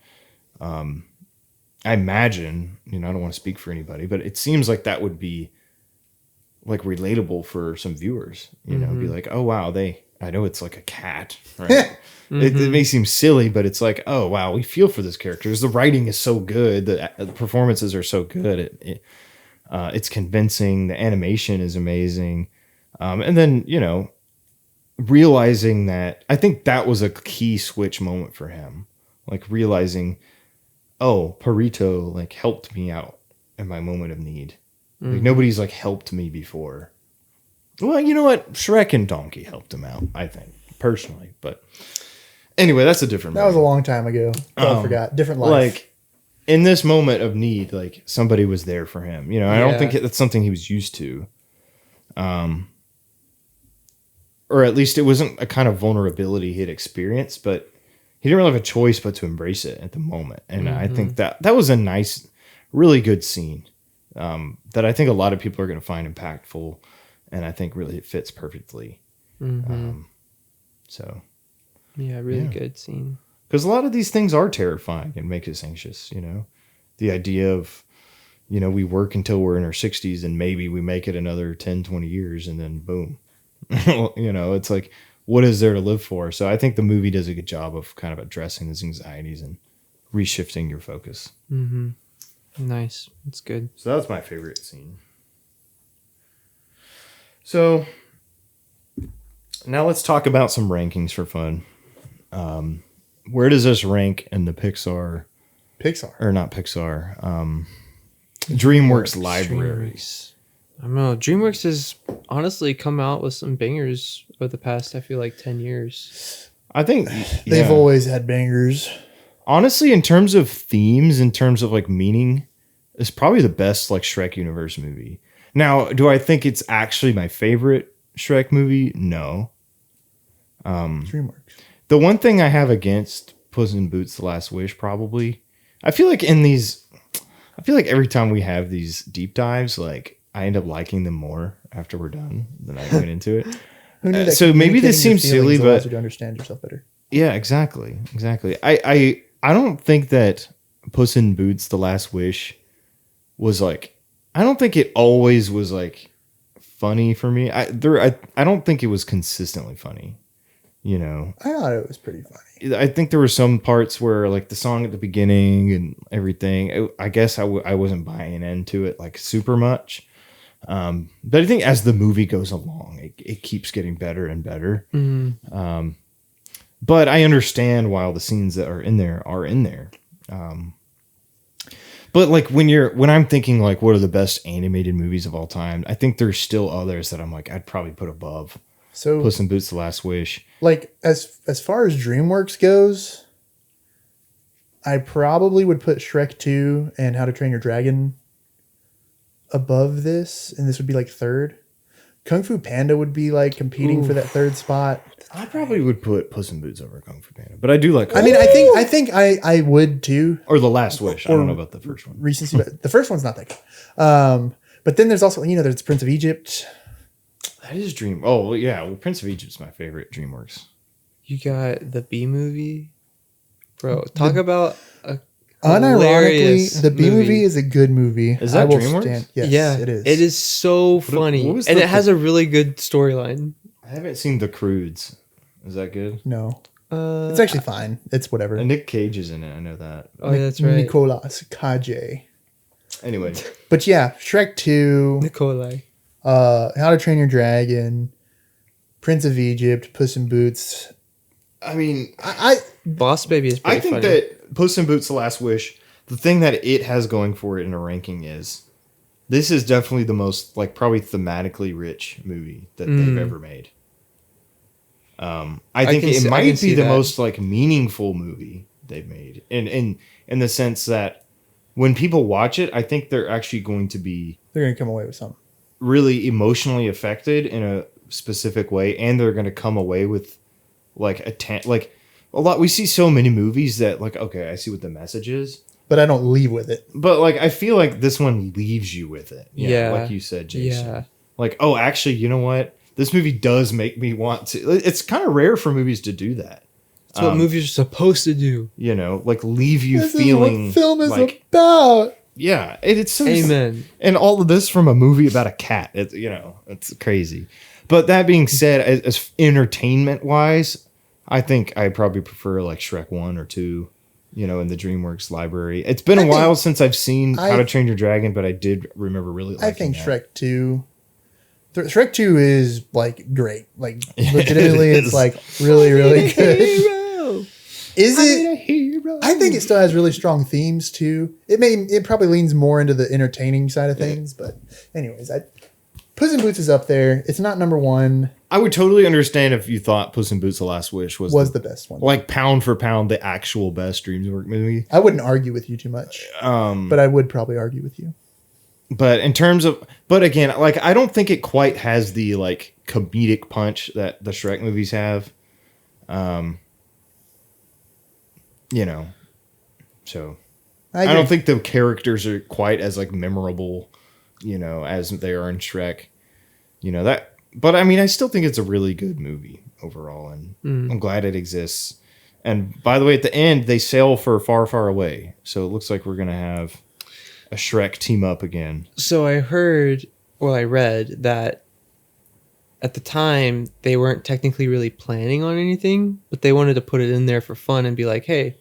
I imagine, you know, I don't want to speak for anybody, but it seems like that would be like relatable for some viewers, you know, be like, oh wow, I know it's like a cat, right? It may seem silly, but it's like, oh wow, we feel for this character. The writing is so good, the performances are so good, it's convincing, the animation is amazing, and then you know, realizing that, I think that was a key switch moment for him, like realizing, oh, Perito like helped me out in my moment of need, Like nobody's like helped me before. Well, you know what? Shrek and Donkey helped him out, I think, personally. But anyway, that's a different That was a movie. long time ago. I forgot. Different life. Like in this moment of need, like somebody was there for him. You know, I don't think that's something he was used to. Or at least it wasn't a kind of vulnerability he had experienced, but he didn't really have a choice but to embrace it at the moment. And I think that was a nice, really good scene that I think a lot of people are going to find impactful. And I think really it fits perfectly. So. Yeah, really good scene. Because a lot of these things are terrifying and make us anxious, you know? The idea of, you know, we work until we're in our 60s and maybe we make it another 10, 20 years and then boom. You know, it's like, what is there to live for? So I think the movie does a good job of kind of addressing those anxieties and reshifting your focus. Nice. It's good. So that was my favorite scene. So now let's talk about some rankings for fun. Where does this rank in the Pixar? Or not Pixar. DreamWorks library. I don't know. DreamWorks has honestly come out with some bangers over the past, I feel like, 10 years. I think They've always had bangers. Honestly, in terms of themes, in terms of like meaning, it's probably the best like Shrek universe movie. Now, do I think it's actually my favorite Shrek movie? No. DreamWorks. The one thing I have against Puss in Boots: The Last Wish, probably, I feel like every time we have these deep dives, like I end up liking them more after we're done than I went into it. Who knew that So maybe this communicating your seems silly, feelings allows but you to understand yourself better. Yeah, exactly. I don't think that Puss in Boots: The Last Wish was like. I don't think it always was like funny for me. I don't think it was consistently funny. You know, I thought it was pretty funny. I think there were some parts where like the song at the beginning and everything. I guess I wasn't buying into it like super much. But I think as the movie goes along, it keeps getting better and better. But I understand why all the scenes that are in there are in there. But like when I'm thinking like what are the best animated movies of all time, I think there's still others that I'm like I'd probably put above Puss in Boots: The Last Wish. Like as far as DreamWorks goes, I probably would put Shrek 2 and How to Train Your Dragon above this, and this would be like third. Kung Fu Panda would be like competing for that third spot. I probably would put Puss in Boots over Kung Fu Panda, but I do like. I mean, I think I would too. Or The Last Wish. I don't know about the first one. Recency, but the first one's not that good. But then there's also there's Prince of Egypt. That is Dream. Oh yeah, well, Prince of Egypt's my favorite DreamWorks. You got the B movie, bro. Talk about a Unironically, the B movie is a good movie. Is that DreamWorks? Yes, yeah, it is. It is so funny, and it has a really good storyline. I haven't seen The Croods. Is that good? No, it's actually fine. It's whatever. And Nick Cage is in it. I know that. Oh, yeah, that's right. Nicolas Cage. Anyway, but yeah, Shrek 2, Nikolai. How to Train Your Dragon, Prince of Egypt, Puss in Boots. I mean, Boss Baby is pretty funny. I think that Puss in Boots: The Last Wish, the thing that it has going for it in a ranking is this is definitely the most, like, probably thematically rich movie that they've ever made. I think it might be the most, like, meaningful movie they've made. In the sense that when people watch it, I think they're actually going to be... They're going to come away with something. Really emotionally affected in a specific way, and they're going to come away with, like, a lot. We see so many movies that, like, okay, I see what the message is, but I don't leave with it. But like, I feel like this one leaves you with it. Yeah, like you said, Jason. Yeah. Like, oh, actually, you know what? This movie does make me want to. It's kind of rare for movies to do that. That's what movies are supposed to do. You know, like leave you this feeling. Is what film is like, about. Yeah, it's so. Amen. And all of this from a movie about a cat. It's crazy. But that being said, as entertainment wise, I think I probably prefer like Shrek 1 or 2, in the DreamWorks library. It's been a while since I've seen How to Train Your Dragon, but I did remember really liking I think that. Shrek 2. Shrek 2 is like great. Like legitimately, it's like really, really good. Is I it? need a hero. I think it still has really strong themes too. It probably leans more into the entertaining side of things, but anyways, Puss in Boots is up there. It's not number one. I would totally understand if you thought Puss in Boots: The Last Wish was The best one. like pound for pound the actual best DreamWorks movie. I wouldn't argue with you too much, but I would probably argue with you. But in terms of, but again, like I don't think it quite has the like comedic punch that the Shrek movies have. You know, so I don't think the characters are quite as like memorable, you know, as they are in Shrek. You know that, but I mean, I still think it's a really good movie overall, and I'm glad it exists. And by the way, at the end, they sail for Far, Far Away, so it looks like we're gonna have a Shrek team up again. So I read that at the time they weren't technically really planning on anything, but they wanted to put it in there for fun and be like, hey,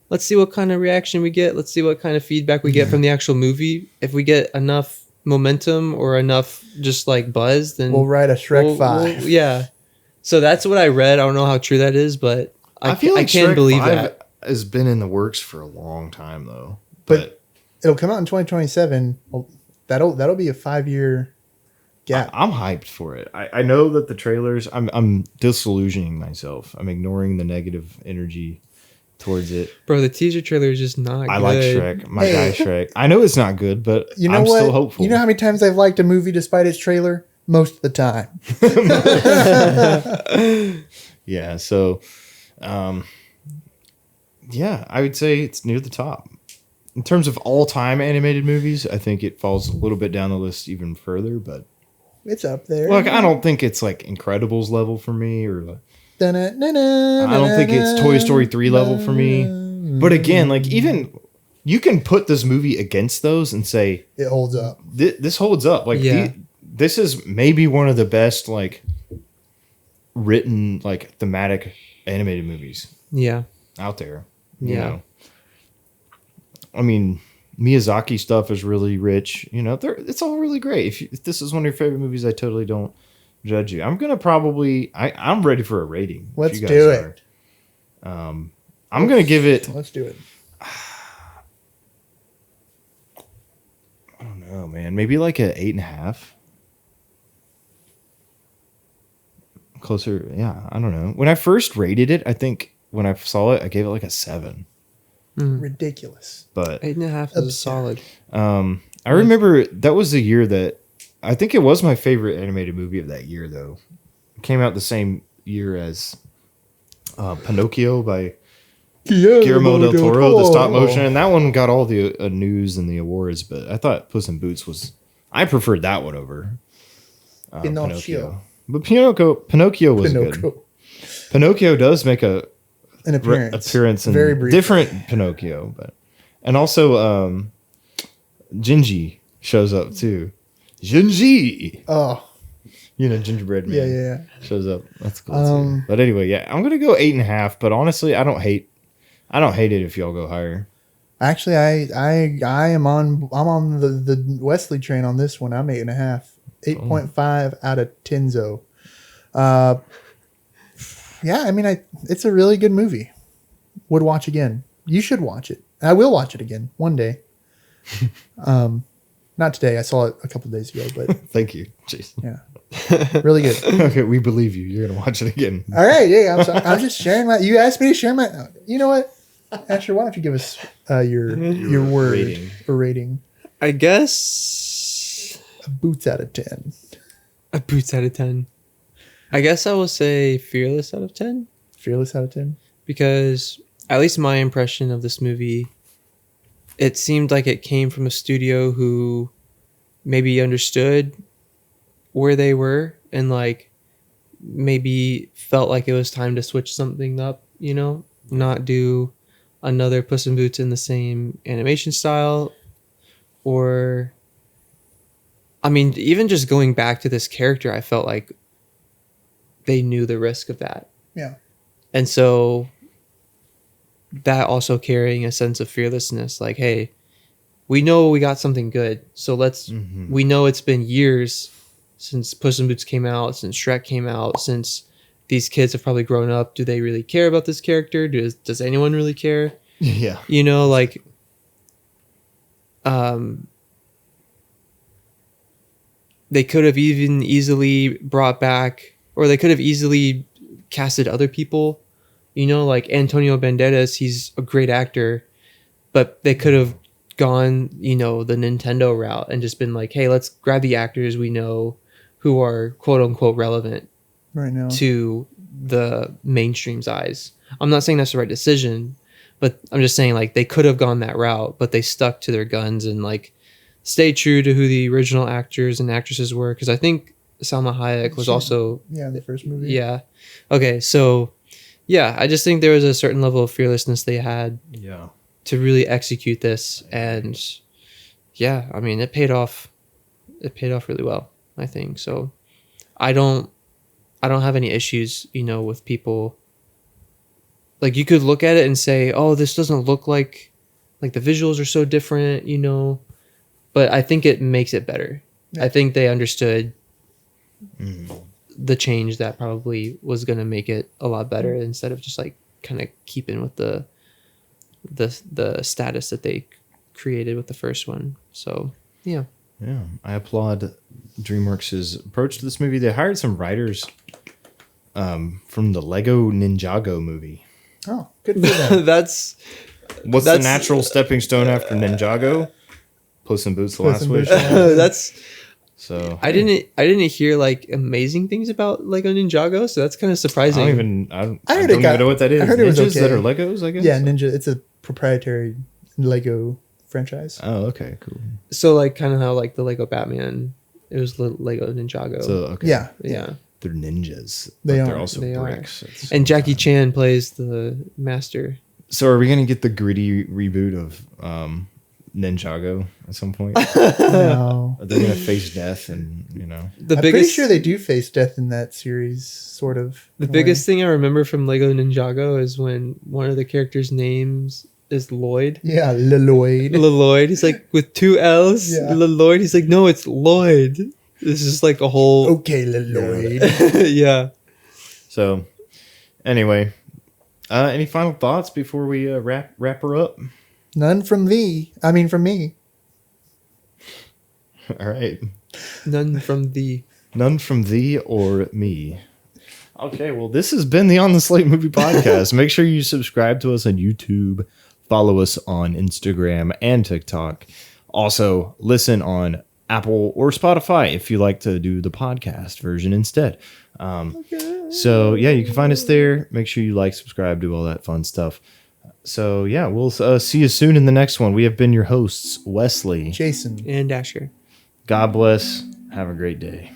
let's see what kind of reaction we get. Let's see what kind of feedback we get from the actual movie. If we get enough momentum or enough just like buzz, then we'll write a Shrek 5. Yeah. So that's what I read. I don't know how true that is, but I feel like I can't Shrek believe 5 that. has been in the works for a long time though. But it'll come out in 2027. Well, that'll be a 5-year gap. I'm hyped for it. I know that the trailers, I'm disillusioning myself. I'm ignoring the negative energy towards it. Bro, the teaser trailer is just not I good. like Shrek. My guy Shrek. I know it's not good, but You know I'm what? still hopeful. You know how many times I've liked a movie despite its trailer? Most of the time. Yeah, so yeah, I would say it's near the top. In terms of all-time animated movies, I think it falls a little bit down the list even further, but It's up there. like I don't think it's like Incredibles level for me, or like, I I don't think it's Toy Story 3 level for me. But again, like even you can put this movie against those and say it holds up. this holds up. Like Yeah. this is maybe one of the best like written like thematic animated movies Yeah. out there. You Yeah. know? I mean, Miyazaki stuff is really rich. You know, it's all really great. If this is one of your favorite movies, I totally don't judge you. I'm gonna probably I'm ready for a rating. if Let's you guys do are. it. I'm gonna give it. Let's do it. I don't know, man. Maybe like a 8.5. Closer, yeah. I don't know. When I first rated it, I think when I saw it, I gave it like a 7. Ridiculous. But 8.5 is Absurd. solid. I remember that was the year that I think it was my favorite animated movie of that year, though. It came out the same year as Pinocchio by Guillermo del Toro, the stop motion, and that one got all the news and the awards. But I thought Puss in Boots I preferred that one over Pinocchio. But Pinocchio was good. Pinocchio does make an appearance in Very brief. different Pinocchio, and also Gingy shows up too. Gingy, Oh, you know, gingerbread man. yeah. Shows up. That's cool too. But anyway, yeah, I'm gonna go 8.5. But honestly, I don't hate it if y'all go higher. Actually, I'm on the Wesley train on this one. I'm 8.5. 8.5 out of 10. Yeah, I mean, it's a really good movie. Would watch again. You should watch it. I will watch it again one day. Not today. I saw it a couple days ago, but Thank you, Jason. yeah, really good. Okay, we believe you. You're gonna watch it again. All right, yeah. I'm sorry. I'm just sharing my. You asked me to share my. You know what, Asher? Why don't you give us your word Rating. or rating? I guess A Boots out of 10. a Boots out of 10. I guess I will say Fearless out of 10. Fearless out of 10. Because at least my impression of this movie, it seemed like it came from a studio who maybe understood where they were and like maybe felt like it was time to switch something up, you know, not do another Puss in Boots in the same animation style. Or I mean, even just going back to this character, I felt like they knew the risk of that. Yeah. And so that also carrying a sense of fearlessness, like, hey, we know we got something good. So we know it's been years since Puss in Boots came out, since Shrek came out, since these kids have probably grown up. Do they really care about this character? Does anyone really care? Yeah. You know, like, they could have even easily brought back, or they could have easily casted other people. You know, like Antonio Banderas, he's a great actor, but they could have gone, you know, the Nintendo route and just been like, hey, let's grab the actors we know who are quote unquote relevant right now. to the mainstream's eyes. I'm not saying that's the right decision, but I'm just saying, like, they could have gone that route, but they stuck to their guns and like stayed true to who the original actors and actresses were. Because I think Salma Hayek was also the first movie. yeah. Okay, so yeah, I just think there was a certain level of fearlessness they had Yeah. to really execute this, and yeah, I mean, it paid off. It paid off really well, I think. So I don't have any issues, you know, with people. Like, you could look at it and say, oh, this doesn't look like the visuals are so different, you know, but I think it makes it better. Yeah. I think they understood the change that probably was going to make it a lot better, instead of just like kind of keeping with the status that they created with the first one. So yeah. I applaud DreamWorks' approach to this movie. They hired some writers from the Lego Ninjago movie. Oh, good for them. That's the natural stepping stone after Ninjago? Puss in Boots: The Last Wish. that's So I didn't hear like amazing things about Lego Ninjago, so that's kind of surprising. I don't heard even know what that is. I heard it was Ninjas okay. that are Legos, I guess. Yeah, Ninja. It's a proprietary Lego franchise. Oh, okay, cool. So like kind of how like the Lego Batman, it was Lego Ninjago. So okay, Yeah. yeah. they're ninjas. They but they're are. also They are. bricks. And Jackie Chan plays the master. So are we gonna get the gritty reboot of Ninjago at some point? No. Are they gonna face death and The I'm biggest pretty sure they do face death in that series, sort of. The biggest thing I remember from Lego Ninjago is when one of the characters' names is Lloyd. Yeah, Lloyd. Lloyd. He's like with two L's. Yeah. Lloyd. He's like, no, it's Lloyd. This is like a whole. Okay, Lloyd. Yeah. So anyway, any final thoughts before we wrap her up? None from thee. I mean, from me. All right. None from thee or me. Okay, well, this has been the On the Slate Movie Podcast. Make sure you subscribe to us on YouTube, follow us on Instagram and TikTok. Also, listen on Apple or Spotify if you like to do the podcast version instead. So, yeah, you can find us there. Make sure you like, subscribe, do all that fun stuff. So, yeah, we'll see you soon in the next one. We have been your hosts, Wesley, Jason. and Asher. God bless. Have a great day.